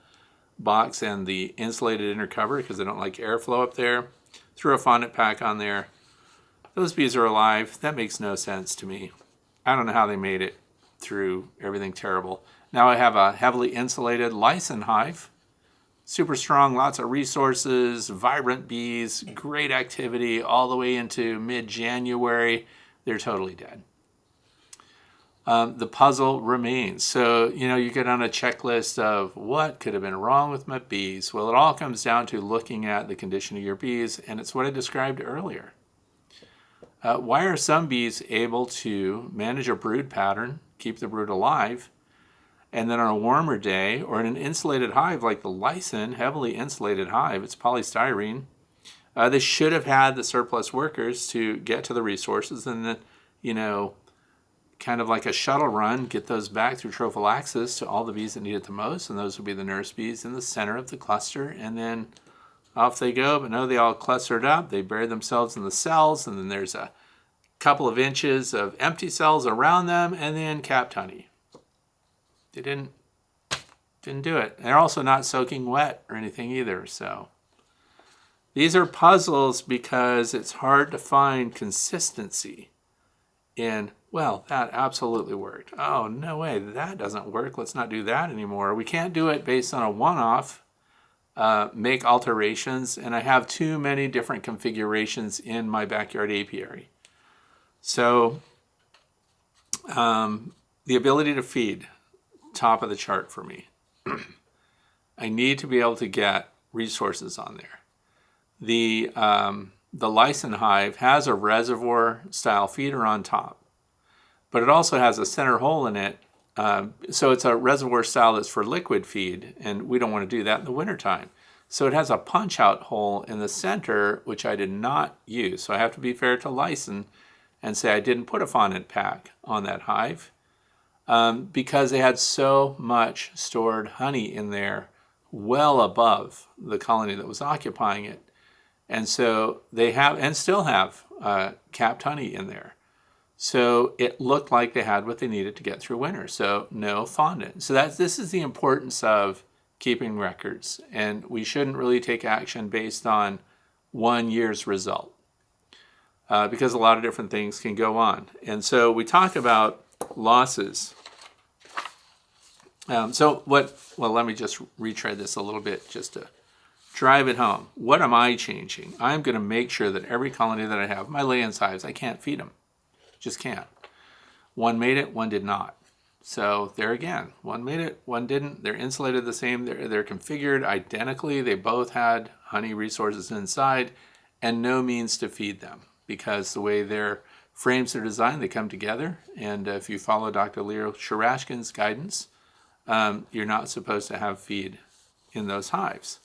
box and the insulated inner cover, because I don't like airflow up there. Threw a fondant pack on there. Those bees are alive. That makes no sense to me. I don't know how they made it through everything terrible. Now I have a heavily insulated Lyson hive. Super strong, lots of resources, vibrant bees, great activity all the way into mid-January. They're totally dead. The puzzle remains. So, you get on a checklist of what could have been wrong with my bees. Well, it all comes down to looking at the condition of your bees, and it's what I described earlier. Why are some bees able to manage a brood pattern, keep the brood alive, and then on a warmer day or in an insulated hive like the Lyson, heavily insulated hive, it's polystyrene, they should have had the surplus workers to get to the resources and then, kind of like a shuttle run, get those back through trophallaxis to all the bees that need it the most, and those would be the nurse bees in the center of the cluster, and then off they go. But no, they all clustered up, they bury themselves in the cells, and then there's a couple of inches of empty cells around them, and then capped honey. They didn't do it. They're also not soaking wet or anything either. So these are puzzles because it's hard to find consistency in, well, that absolutely worked. Oh, no way, that doesn't work. Let's not do that anymore. We can't do it based on a one-off, make alterations, and I have too many different configurations in my backyard apiary. So the ability to feed, top of the chart for me. I need to be able to get resources on there. The Lyson hive has a reservoir style feeder on top, but it also has a center hole in it. So it's a reservoir style that's for liquid feed, and we don't want to do that in the wintertime. So it has a punch out hole in the center, which I did not use. So I have to be fair to Lyson and say I didn't put a fondant pack on that hive. Because they had so much stored honey in there, well above the colony that was occupying it. And so they have, and still have, capped honey in there. So it looked like they had what they needed to get through winter. So no fondant. So this is the importance of keeping records. And we shouldn't really take action based on 1 year's result. Because a lot of different things can go on. And so we talk about losses. Let me just retread this a little bit just to drive it home. What am I changing? I'm going to make sure that every colony that I have, my lay-in hives, I can't feed them. Just can't. One made it, one did not. So there again, one made it, one didn't. They're insulated the same. They're configured identically. They both had honey resources inside and no means to feed them because the way their frames are designed, they come together. And if you follow Dr. Leo Sharashkin's guidance, you're not supposed to have feed in those hives.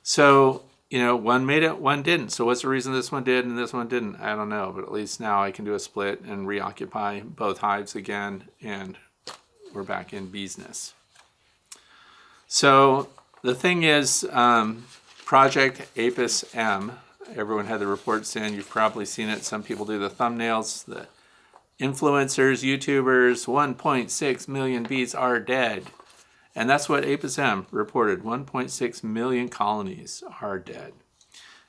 So, one made it, one didn't. So what's the reason this one did and this one didn't? I don't know, but at least now I can do a split and reoccupy both hives again, and we're back in business. So the thing is, Project Apis M, everyone had the reports in. You've probably seen it. Some people do the thumbnails. The influencers, YouTubers, 1.6 million bees are dead. And that's what Apis M reported. 1.6 million colonies are dead.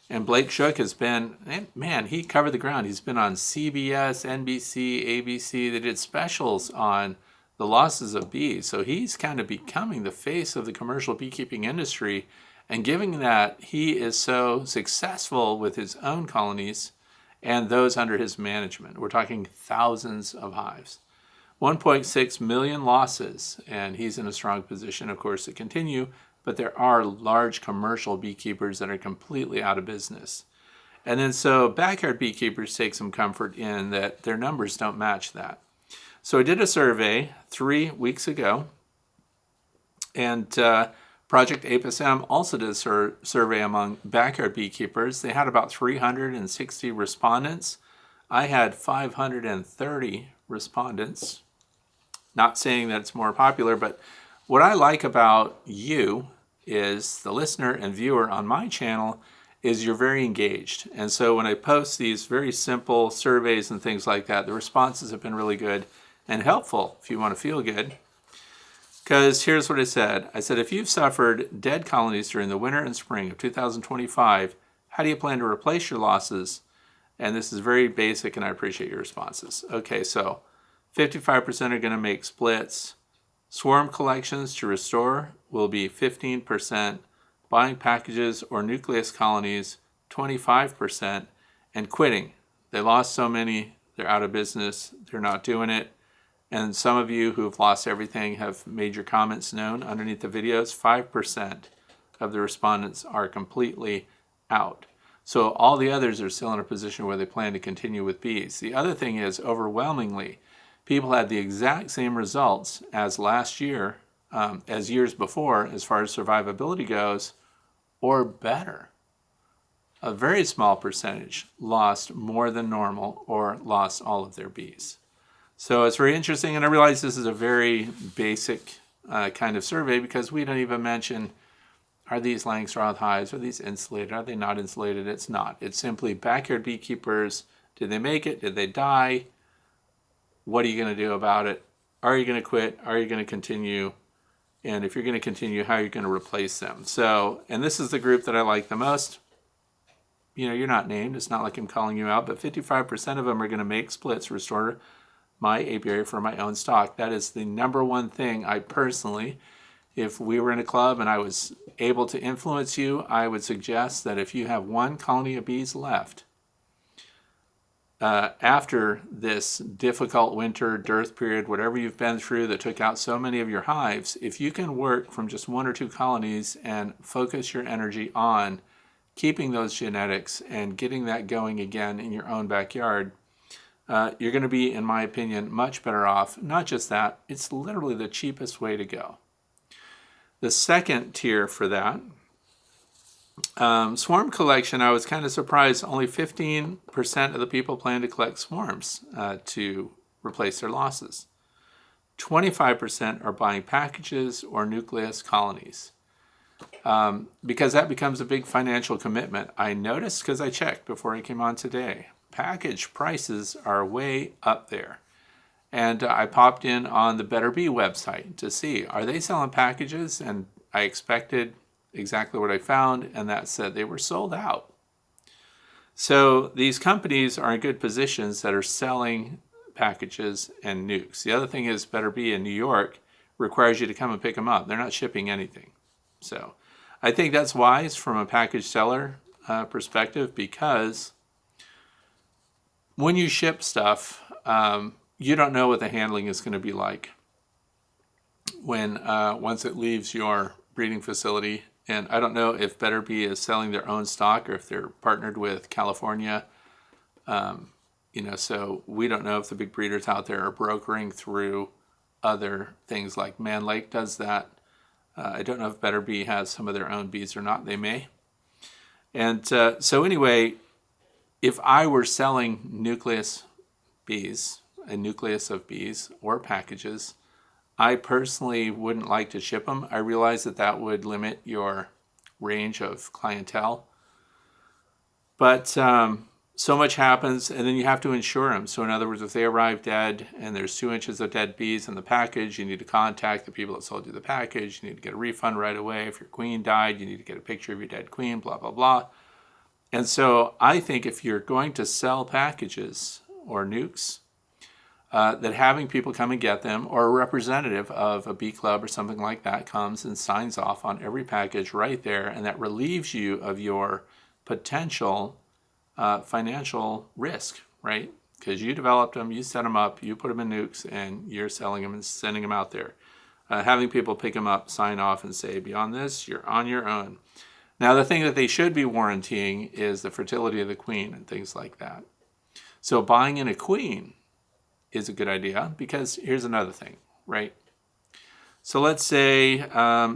And Blake Shook has been, man, he covered the ground. He's been on CBS, NBC, ABC. They did specials on the losses of bees. So he's kind of becoming the face of the commercial beekeeping industry. And given that he is so successful with his own colonies and those under his management, we're talking thousands of hives. 1.6 million losses, and he's in a strong position, of course, to continue, but there are large commercial beekeepers that are completely out of business. And then so backyard beekeepers take some comfort in that their numbers don't match that. So I did a survey 3 weeks ago, and Project Apis M also did a survey among backyard beekeepers. They had about 360 respondents. I had 530 respondents. Not saying that it's more popular, but what I like about you is the listener and viewer on my channel is you're very engaged. And so when I post these very simple surveys and things like that, the responses have been really good and helpful if you want to feel good. Because here's what I said. I said, if you've suffered dead colonies during the winter and spring of 2025, how do you plan to replace your losses? And this is very basic, and I appreciate your responses. Okay, so 55% are going to make splits. Swarm collections to restore will be 15%. Buying packages or nucleus colonies, 25%. And quitting. They lost so many, they're out of business, they're not doing it. And some of you who have lost everything have made your comments known underneath the videos. 5% of the respondents are completely out. So all the others are still in a position where they plan to continue with bees. The other thing is, overwhelmingly, people had the exact same results as last year, as years before, as far as survivability goes, or better. A very small percentage lost more than normal or lost all of their bees. So it's very interesting, and I realize this is a very basic kind of survey because we don't even mention, are these Langstroth hives, are these insulated, are they not insulated? It's not. It's simply backyard beekeepers. Did they make it? Did they die? What are you going to do about it? Are you going to quit? Are you going to continue? And if you're going to continue, how are you going to replace them? So, and this is the group that I like the most. You're not named. It's not like I'm calling you out, but 55% of them are going to make splits, restore my apiary for my own stock. That is the number one thing I personally, if we were in a club and I was able to influence you, I would suggest that if you have one colony of bees left, after this difficult winter, dearth period, whatever you've been through that took out so many of your hives, if you can work from just 1 or 2 colonies and focus your energy on keeping those genetics and getting that going again in your own backyard, you're going to be, in my opinion, much better off. Not just that, it's literally the cheapest way to go. The second tier for that, swarm collection, I was kind of surprised. Only 15% of the people plan to collect swarms to replace their losses. 25% are buying packages or nucleus colonies. Because that becomes a big financial commitment. I noticed, because I checked before I came on today, package prices are way up there. And I popped in on the Better Bee website to see, are they selling packages? And I expected exactly what I found, and that said they were sold out. So these companies are in good positions that are selling packages and nukes. The other thing is Better Bee in New York requires you to come and pick them up. They're not shipping anything. So I think that's wise from a package seller perspective, because when you ship stuff, you don't know what the handling is going to be like. when once it leaves your breeding facility. And I don't know if Better Bee is selling their own stock or if they're partnered with California. So we don't know if the big breeders out there are brokering through other things like Man Lake does that. I don't know if Better Bee has some of their own bees or not. They may. And so anyway, if I were selling nucleus bees, a nucleus of bees or packages, I personally wouldn't like to ship them. I realize that that would limit your range of clientele. But so much happens, and then you have to insure them. So in other words, if they arrive dead and there's 2 inches of dead bees in the package, you need to contact the people that sold you the package. You need to get a refund right away. If your queen died, you need to get a picture of your dead queen, blah, blah, blah. And so I think if you're going to sell packages or nukes, that having people come and get them, or a representative of a bee club or something like that comes and signs off on every package right there, and that relieves you of your potential financial risk, right? Because you developed them, you set them up, you put them in nukes, and you're selling them and sending them out there. Having people pick them up, sign off, and say, beyond this, you're on your own. Now, the thing that they should be warranting is the fertility of the queen and things like that. So buying in a queen is a good idea, because here's another thing, right? So let's say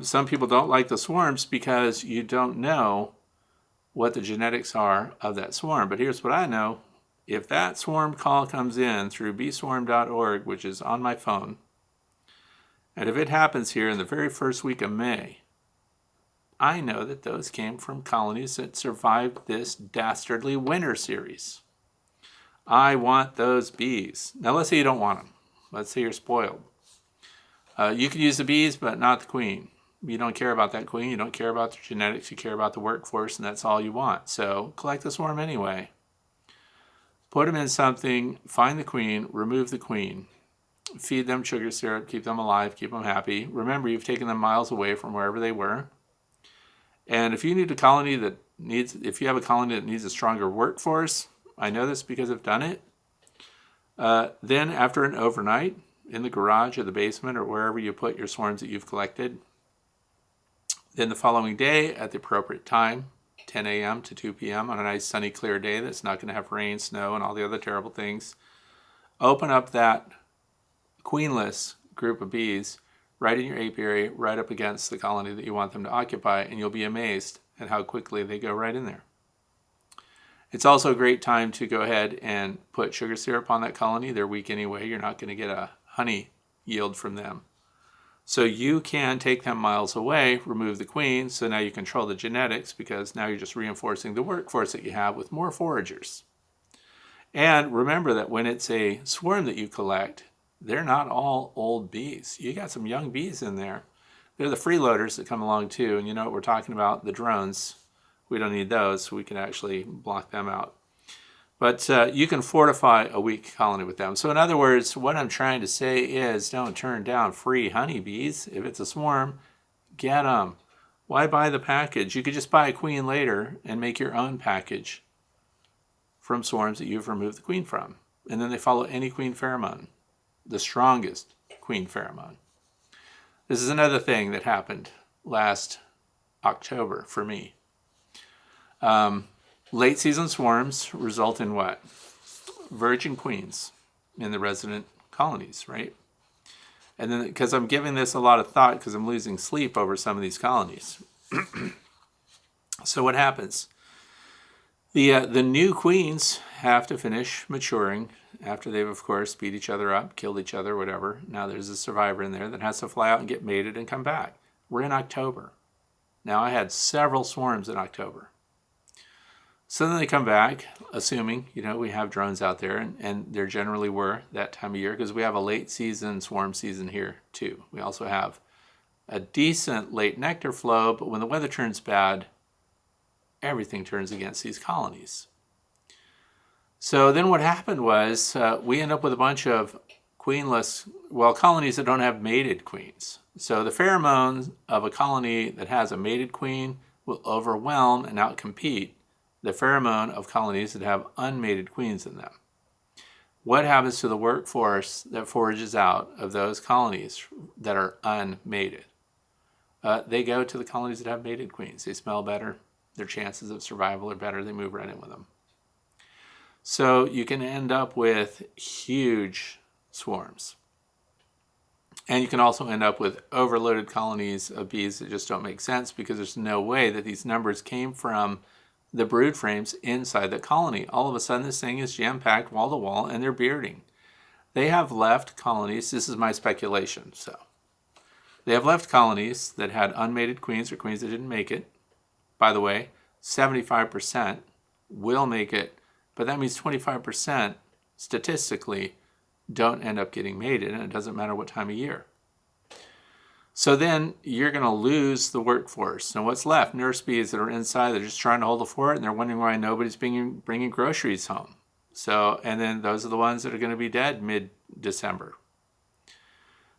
some people don't like the swarms because you don't know what the genetics are of that swarm. But here's what I know. If that swarm call comes in through beeswarm.org, which is on my phone, and if it happens here in the very first week of May, I know that those came from colonies that survived this dastardly winter series. I want those bees. Now, let's say you don't want them. Let's say you're spoiled. You can use the bees, but not the queen. You don't care about that queen. You don't care about the genetics. You care about the workforce, and that's all you want. So collect the swarm anyway. Put them in something, find the queen, remove the queen. Feed them sugar syrup, keep them alive, keep them happy. Remember, you've taken them miles away from wherever they were. And if you have a colony that needs a stronger workforce, I know this because I've done it. Then after an overnight in the garage or the basement or wherever you put your swarms that you've collected, then the following day at the appropriate time, 10 a.m. to 2 p.m. on a nice sunny clear day that's not going to have rain, snow, and all the other terrible things, open up that queenless group of bees right in your apiary, right up against the colony that you want them to occupy, and you'll be amazed at how quickly they go right in there. It's also a great time to go ahead and put sugar syrup on that colony. They're weak anyway. You're not going to get a honey yield from them. So you can take them miles away, remove the queen, so now you control the genetics, because now you're just reinforcing the workforce that you have with more foragers. And remember that when it's a swarm that you collect, they're not all old bees. You got some young bees in there. They're the freeloaders that come along too, and you know what we're talking about, the drones. We don't need those, so we can actually block them out. But you can fortify a weak colony with them. So in other words, what I'm trying to say is don't turn down free honeybees. If it's a swarm, get them. Why buy the package? You could just buy a queen later and make your own package from swarms that you've removed the queen from. And then they follow any queen pheromone, the strongest queen pheromone. This is another thing that happened last October for me. Late season swarms result in what? Virgin queens in the resident colonies, right? And then, because I'm giving this a lot of thought because I'm losing sleep over some of these colonies. So what happens? The new queens have to finish maturing after they've, of course, beat each other up, killed each other, whatever. Now there's a survivor in there that has to fly out and get mated and come back. We're in October. Now I had several swarms in October. So then they come back, assuming, we have drones out there, and there generally were that time of year, because we have a late season swarm season here too. We also have a decent late nectar flow, but when the weather turns bad, everything turns against these colonies. So then what happened was we end up with a bunch of queenless, colonies that don't have mated queens. So the pheromones of a colony that has a mated queen will overwhelm and outcompete the pheromone of colonies that have unmated queens in them. what happens to the workforce that forages out of those colonies that are unmated? They go to the colonies that have mated queens. They smell better. Their chances of survival are better. They move right in with them. So you can end up with huge swarms. And you can also end up with overloaded colonies of bees that just don't make sense because there's no way that these numbers came from the brood frames inside the colony. All of a sudden, this thing is jam-packed wall to wall, and they're bearding. They have left colonies. This is my speculation. So they have left colonies that had unmated queens or queens that didn't make it. By the way, 75% will make it, but that means 25% statistically don't end up getting mated, and it doesn't matter what time of year. So then you're going to lose the workforce. And what's left? Nurse bees that are inside, they're just trying to hold the fort, and they're wondering why nobody's bringing groceries home. So, and then those are the ones that are going to be dead mid-December.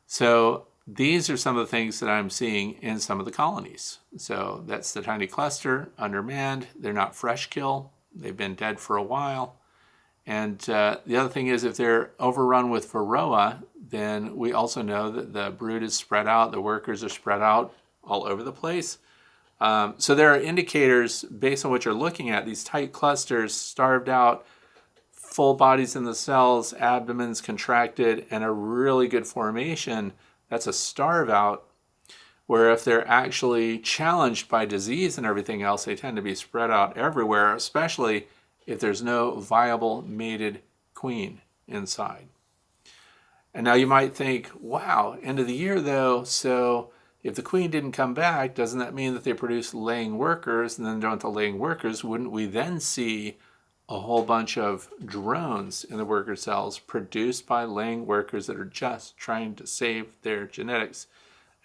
So these are some of the things that I'm seeing in some of the colonies. So that's the tiny cluster, undermanned. They're not fresh kill. They've been dead for a while. And the other thing is if they're overrun with varroa, then we also know that the brood is spread out, the workers are spread out all over the place. So there are indicators based on what you're looking at, these tight clusters, starved out, full bodies in the cells, abdomens contracted, and a really good formation. That's a starve out, where if they're actually challenged by disease and everything else, they tend to be spread out everywhere, especially if there's no viable mated queen inside. And now you might think, wow, end of the year though, so if the queen didn't come back, doesn't that mean that they produce laying workers? And then don't the laying workers, wouldn't we then see a whole bunch of drones in the worker cells produced by laying workers that are just trying to save their genetics?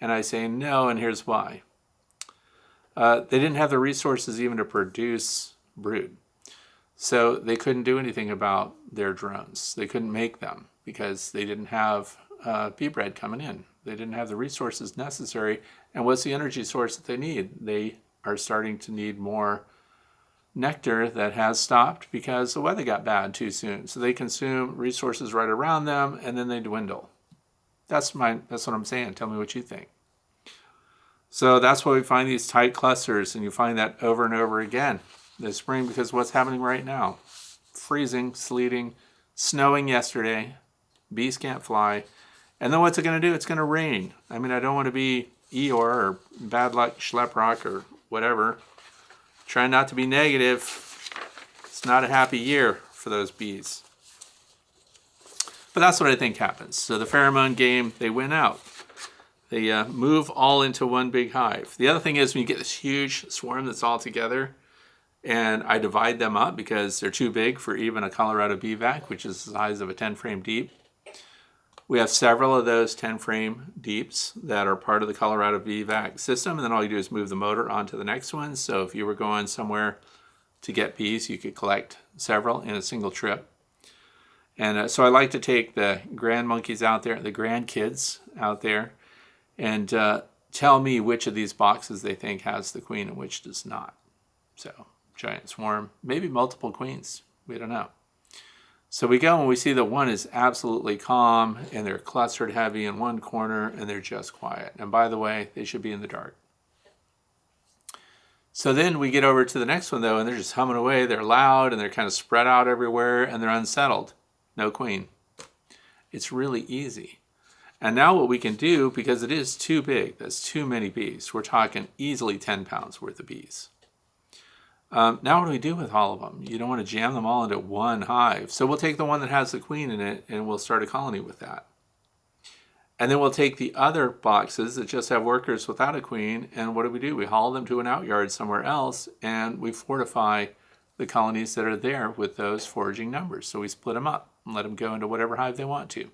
And I say no, and here's why. They didn't have the resources even to produce brood. So they couldn't do anything about their drones. They couldn't make them because they didn't have bee bread coming in. They didn't have the resources necessary. And what's the energy source that they need? They are starting to need more nectar that has stopped because the weather got bad too soon. So they consume resources right around them and then they dwindle. That's what I'm saying. Tell me what you think. So that's why we find these tight clusters, and you find that over and over again this spring, because what's happening right now? Freezing, sleeting, snowing yesterday, bees can't fly, and then what's it going to do? It's going to rain. I mean, I don't want to be Eeyore or bad luck Schleprock or whatever. Try not to be negative. It's not a happy year for those bees. But that's what I think happens. So the pheromone game, they win out. They move all into one big hive. The other thing is when you get this huge swarm that's all together, and I divide them up because they're too big for even a Colorado bee vac, which is the size of a 10-frame deep. We have several of those 10-frame deeps that are part of the Colorado bee vac system, and then all you do is move the motor onto the next one. So if you were going somewhere to get bees, you could collect several in a single trip. And so I like to take the grand monkeys out there, the grandkids out there, and tell me which of these boxes they think has the queen and which does not. So giant swarm, maybe multiple queens, we don't know. So we go and we see that one is absolutely calm and they're clustered heavy in one corner and they're just quiet. And by the way, they should be in the dark. So then we get over to the next one though, and they're just humming away. They're loud and they're kind of spread out everywhere and they're unsettled. No queen. It's really easy. And now what we can do, because it is too big, that's too many bees. We're talking easily 10 pounds worth of bees. Now what do we do with all of them? You don't want to jam them all into one hive. So we'll take the one that has the queen in it and we'll start a colony with that. And then we'll take the other boxes that just have workers without a queen, and what do? We haul them to an outyard somewhere else and we fortify the colonies that are there with those foraging numbers. So we split them up and let them go into whatever hive they want to.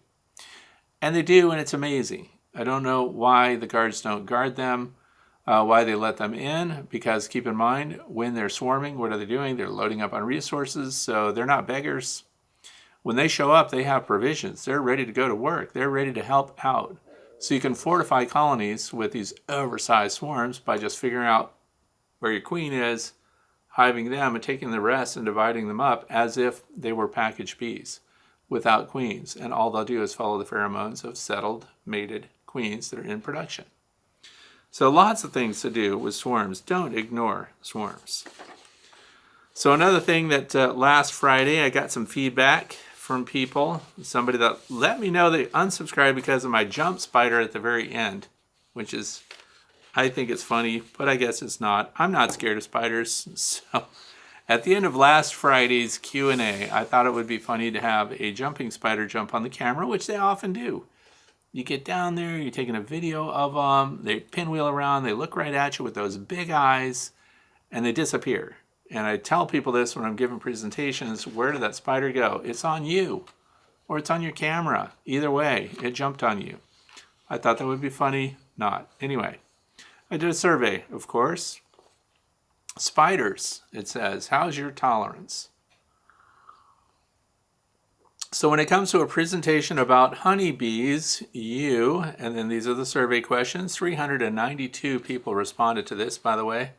And they do, and it's amazing. I don't know why the guards don't guard them. Why they let them in, because keep in mind, when they're swarming, what are they doing? They're loading up on resources, so they're not beggars. When they show up, they have provisions. They're ready to go to work. They're ready to help out. So you can fortify colonies with these oversized swarms by just figuring out where your queen is, hiving them, and taking the rest and dividing them up as if they were packaged bees. without queens. And all they'll do is follow the pheromones of settled, mated queens that are in production. So lots of things to do with swarms. Don't ignore swarms. So another thing that last Friday I got some feedback from people. Somebody that let me know they unsubscribed because of my jump spider at the very end, which is, I think it's funny, but I guess it's not. I'm not scared of spiders. So at the end of last Friday's Q&A, I thought it would be funny to have a jumping spider jump on the camera, which they often do. You get down there, you're taking a video of them, they pinwheel around, they look right at you with those big eyes, and they disappear. And I tell people this when I'm giving presentations, where did that spider go? It's on you, or it's on your camera. Either way, it jumped on you. I thought that would be funny, not. Anyway, I did a survey, of course. Spiders, it says, how's your tolerance? So when it comes to a presentation about honeybees, and then these are the survey questions, 392 people responded to this, by the way.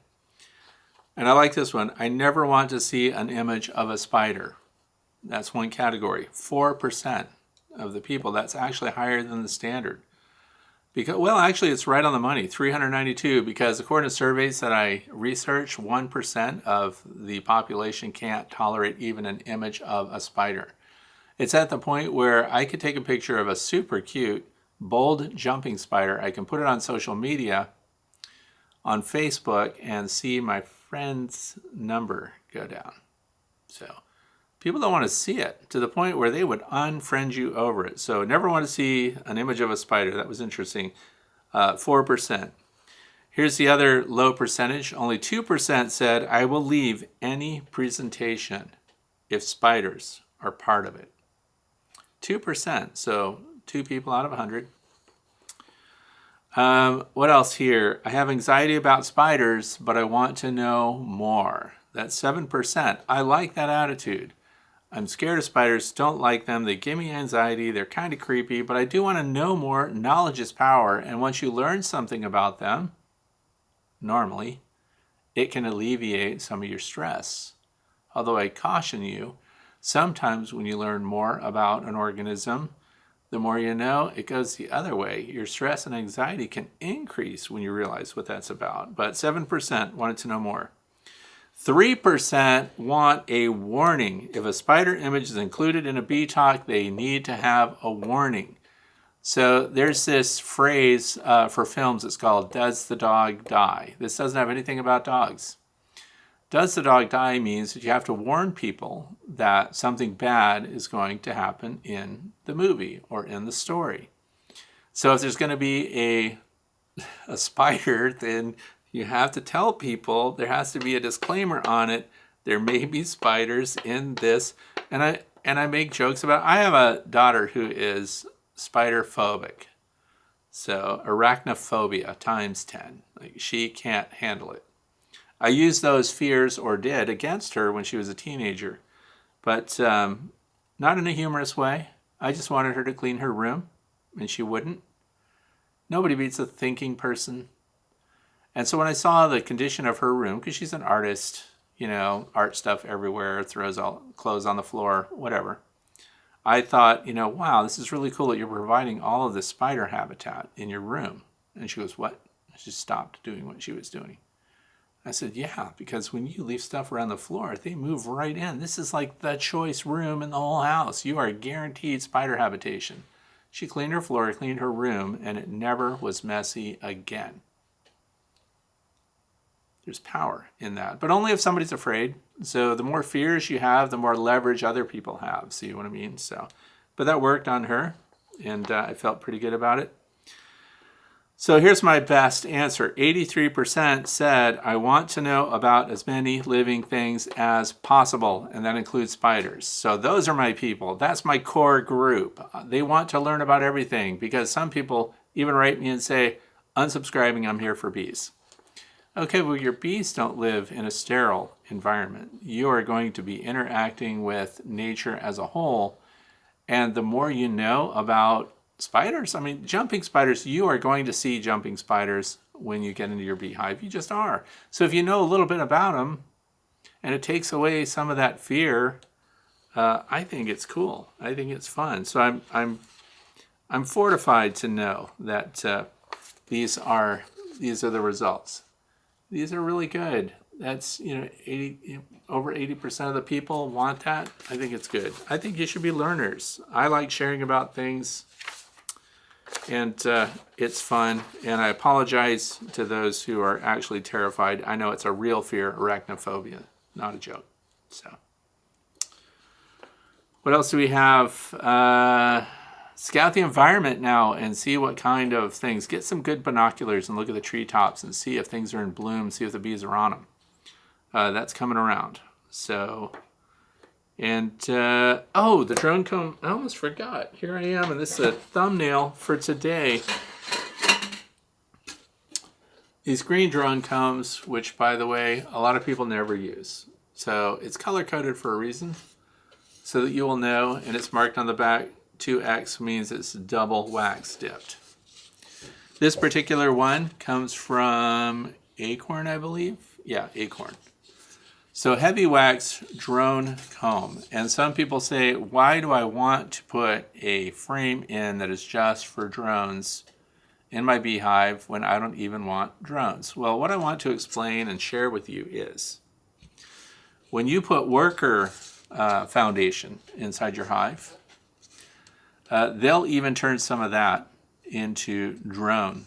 And I like this one. I never want to see an image of a spider. That's one category. 4% of the people. That's actually higher than the standard. Because, well, actually, it's right on the money, 392, because according to surveys that I researched, 1% of the population can't tolerate even an image of a spider. It's at the point where I could take a picture of a super cute, bold jumping spider. I can put it on social media, on Facebook, and see my friend's number go down. So people don't want to see it, to the point where they would unfriend you over it. So never want to see an image of a spider. That was interesting. 4%. Here's the other low percentage. Only 2% said, I will leave any presentation if spiders are part of it. 2%, so 2 people out of 100. What else here? I have anxiety about spiders, but I want to know more. That's 7%. I like that attitude. I'm scared of spiders, don't like them. They give me anxiety. They're kind of creepy, but I do want to know more. Knowledge is power. And once you learn something about them, normally, it can alleviate some of your stress. Although I caution you, sometimes when you learn more about an organism, the more you know, it goes the other way. Your stress and anxiety can increase when you realize what that's about. But 7% wanted to know more. 3% want a warning. If a spider image is included in a bee talk, they need to have a warning. So there's this phrase for films, it's called, does the dog die? This doesn't have anything about dogs. Does the dog die means that you have to warn people that something bad is going to happen in the movie or in the story. So if there's going to be a spider, then you have to tell people, there has to be a disclaimer on it. There may be spiders in this. And I make jokes about, I have a daughter who is spider phobic. So arachnophobia times 10. Like, she can't handle it. I used those fears, or did, against her when she was a teenager. But not in a humorous way. I just wanted her to clean her room, and she wouldn't. Nobody beats a thinking person. And so when I saw the condition of her room, because she's an artist, art stuff everywhere, throws all clothes on the floor, whatever. I thought, wow, this is really cool that you're providing all of this spider habitat in your room. And she goes, what? She stopped doing what she was doing. I said, yeah, because when you leave stuff around the floor, they move right in. This is like the choice room in the whole house. You are guaranteed spider habitation. She cleaned her floor, cleaned her room, and it never was messy again. There's power in that, but only if somebody's afraid. So the more fears you have, the more leverage other people have. See what I mean? So, but that worked on her, and I felt pretty good about it. So here's my best answer. 83% said, I want to know about as many living things as possible, and that includes spiders. So those are my people. That's my core group. They want to learn about everything, because some people even write me and say, unsubscribing, I'm here for bees. Okay, well, your bees don't live in a sterile environment. You are going to be interacting with nature as a whole, and the more you know about spiders, jumping spiders, you are going to see jumping spiders when you get into your beehive. You just are. So if you know a little bit about them, and it takes away some of that fear I think it's cool. I think it's fun. So I'm fortified to know that these are the results. These are really good. That's 80 over 80% of the people want that. I think it's good. I think you should be learners. I like sharing about things, and it's fun. And I apologize to those who are actually terrified. I know it's a real fear, arachnophobia, not a joke. So, what else do we have? Scout the environment now and see what kind of things. Get some good binoculars and look at the treetops and see if things are in bloom, see if the bees are on them. That's coming around. So, and the drone comb. I almost forgot. Here I am, and this is a thumbnail for today. These green drone combs, which, by the way, a lot of people never use. So it's color-coded for a reason, so that you will know, and it's marked on the back. 2X means it's double wax dipped. This particular one comes from Acorn, I believe. Yeah, Acorn. So heavy wax drone comb. And some people say, why do I want to put a frame in that is just for drones in my beehive when I don't even want drones? Well, what I want to explain and share with you is when you put worker foundation inside your hive, they'll even turn some of that into drone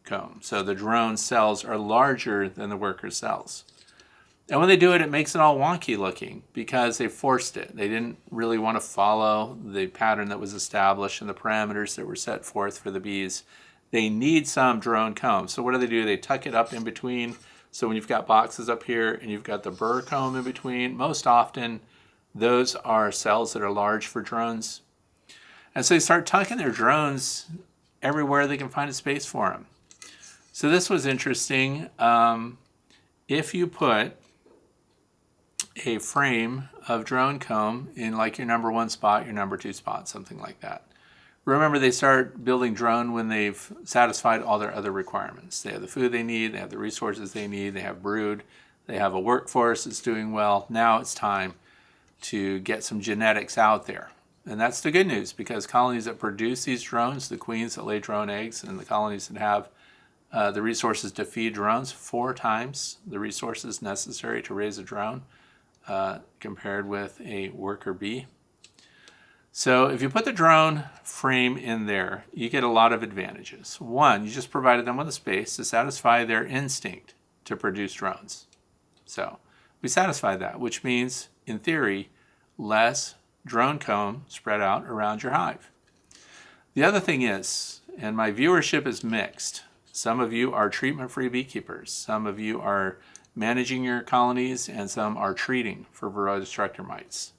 comb. So the drone cells are larger than the worker cells. And when they do it, it makes it all wonky looking because they forced it. They didn't really want to follow the pattern that was established and the parameters that were set forth for the bees. They need some drone comb. So what do? They tuck it up in between. So when you've got boxes up here and you've got the burr comb in between, most often those are cells that are large for drones. And so they start tucking their drones everywhere they can find a space for them. So this was interesting. If you put a frame of drone comb in like your number 1 spot, your number 2 spot, something like that. Remember, they start building drone when they've satisfied all their other requirements. They have the food they need, they have the resources they need, they have brood, they have a workforce that's doing well. Now it's time to get some genetics out there. And that's the good news, because colonies that produce these drones, the queens that lay drone eggs, and the colonies that have the resources to feed drones, 4 times the resources necessary to raise a drone compared with a worker bee. So if you put the drone frame in there, you get a lot of advantages. One, you just provided them with a space to satisfy their instinct to produce drones. So we satisfy that, which means, in theory, less drone comb spread out around your hive. The other thing is, and my viewership is mixed, some of you are treatment-free beekeepers, some of you are managing your colonies, and some are treating for Varroa destructor mites.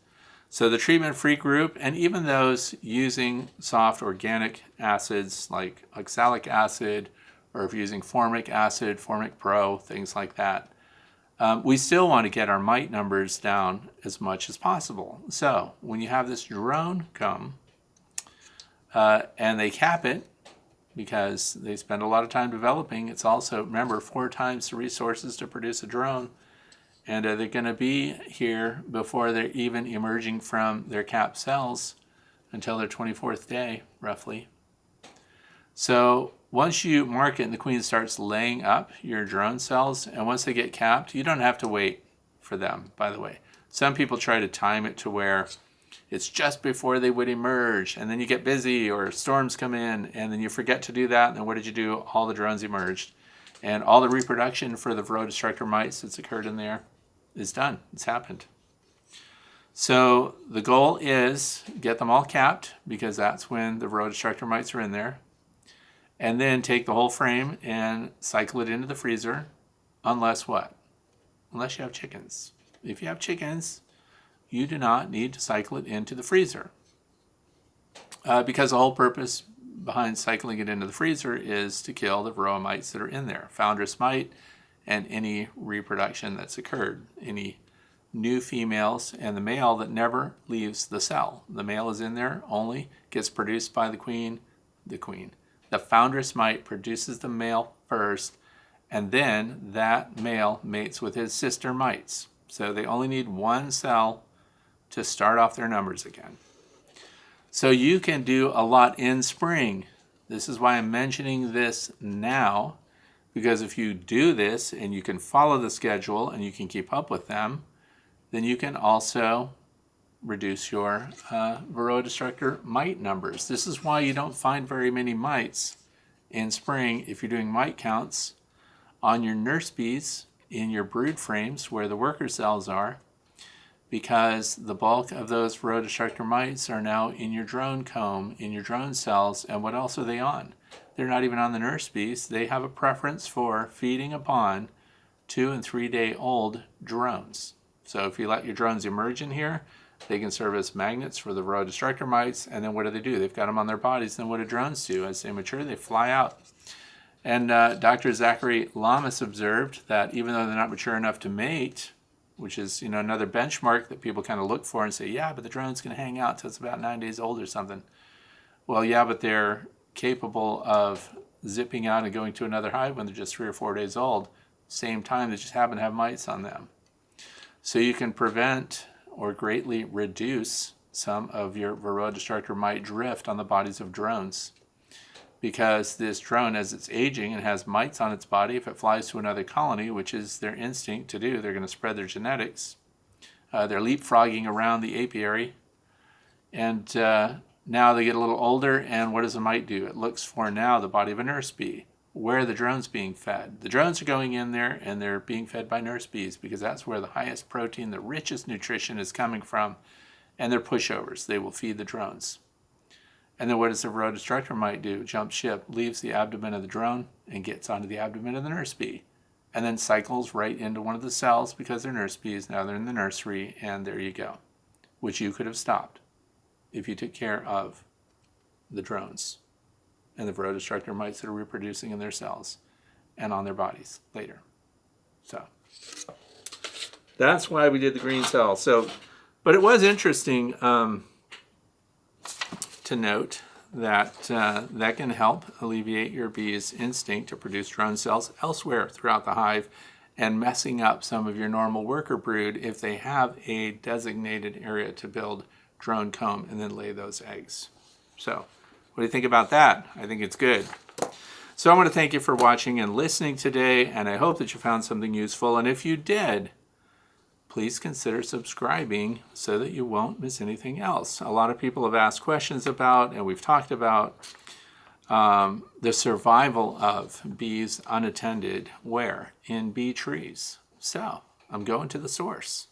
So the treatment-free group, and even those using soft organic acids like oxalic acid, or if you're using formic acid, Formic Pro, things like that, we still want to get our mite numbers down as much as possible. So when you have this drone come and they cap it, because they spend a lot of time developing, it's also, remember, 4 times the resources to produce a drone, and they're going to be here before they're even emerging from their capped cells until their 24th day, roughly. So once you mark it and the queen starts laying up your drone cells, and once they get capped, you don't have to wait for them, by the way. Some people try to time it to where it's just before they would emerge, and then you get busy or storms come in, and then you forget to do that, and then what did you do? All the drones emerged. And all the reproduction for the Varroa destructor mites that's occurred in there is done. It's happened. So the goal is get them all capped, because that's when the Varroa destructor mites are in there. And then take the whole frame and cycle it into the freezer, unless what? Unless you have chickens. If you have chickens, you do not need to cycle it into the freezer. Because the whole purpose behind cycling it into the freezer is to kill the Varroa mites that are in there, foundress mite, and any reproduction that's occurred, any new females, and the male that never leaves the cell. The male is in there only, gets produced by the queen. The foundress mite produces the male first, and then that male mates with his sister mites. So they only need one cell to start off their numbers again. So you can do a lot in spring. This is why I'm mentioning this now, because if you do this and you can follow the schedule and you can keep up with them, then you can also reduce your Varroa destructor mite numbers. This is why you don't find very many mites in spring if you're doing mite counts on your nurse bees in your brood frames where the worker cells are, because the bulk of those Varroa destructor mites are now in your drone comb, in your drone cells. And what else are they on? They're not even on the nurse bees. They have a preference for feeding upon 2 and 3 day old drones. So if you let your drones emerge in here, they can serve as magnets for the Varroa destructor mites. And then what do? They've got them on their bodies. Then what do drones do? As they mature, they fly out. And Dr. Zachary Lamas observed that even though they're not mature enough to mate, which is another benchmark that people kind of look for and say, yeah, but the drone's going to hang out till it's about 9 days old or something. Well, yeah, but they're capable of zipping out and going to another hive when they're just 3 or 4 days old. Same time, they just happen to have mites on them. So you can prevent or greatly reduce some of your Varroa destructor mite drift on the bodies of drones. Because this drone, as it's aging and has mites on its body, if it flies to another colony, which is their instinct to do, they're going to spread their genetics. They're leapfrogging around the apiary. And now they get a little older, and what does a mite do? It looks for now the body of a nurse bee. Where are the drones being fed? The drones are going in there, and they're being fed by nurse bees because that's where the highest protein, the richest nutrition is coming from. And they're pushovers. They will feed the drones. And then what does the Varroa destructor mite do? Jump ship, leaves the abdomen of the drone and gets onto the abdomen of the nurse bee. And then cycles right into one of the cells because they're nurse bees. Now they're in the nursery, and there you go. Which you could have stopped if you took care of the drones and the Varroa destructor mites that are reproducing in their cells and on their bodies later. So that's why we did the green cell. So, but it was interesting to note that that can help alleviate your bee's instinct to produce drone cells elsewhere throughout the hive and messing up some of your normal worker brood if they have a designated area to build drone comb and then lay those eggs. So what do you think about that? I think it's good. So I want to thank you for watching and listening today, and I hope that you found something useful. And if you did, please consider subscribing so that you won't miss anything else. A lot of people have asked questions about, and we've talked about, the survival of bees unattended where? In bee trees. So I'm going to the source.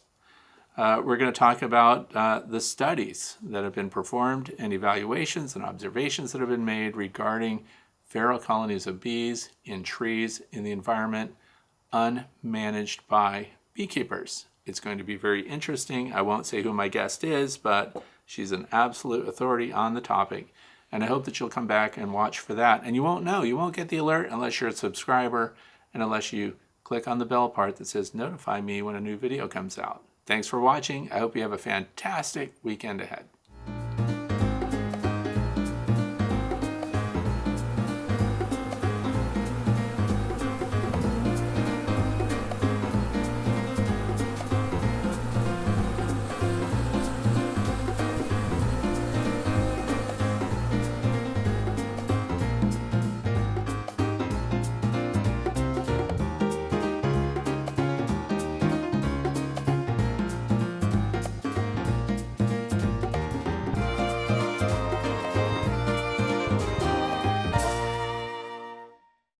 We're going to talk about the studies that have been performed and evaluations and observations that have been made regarding feral colonies of bees in trees in the environment unmanaged by beekeepers. It's going to be very interesting. I won't say who my guest is, but she's an absolute authority on the topic. And I hope that you'll come back and watch for that. And you won't know. You won't get the alert unless you're a subscriber and unless you click on the bell part that says notify me when a new video comes out. Thanks for watching. I hope you have a fantastic weekend ahead.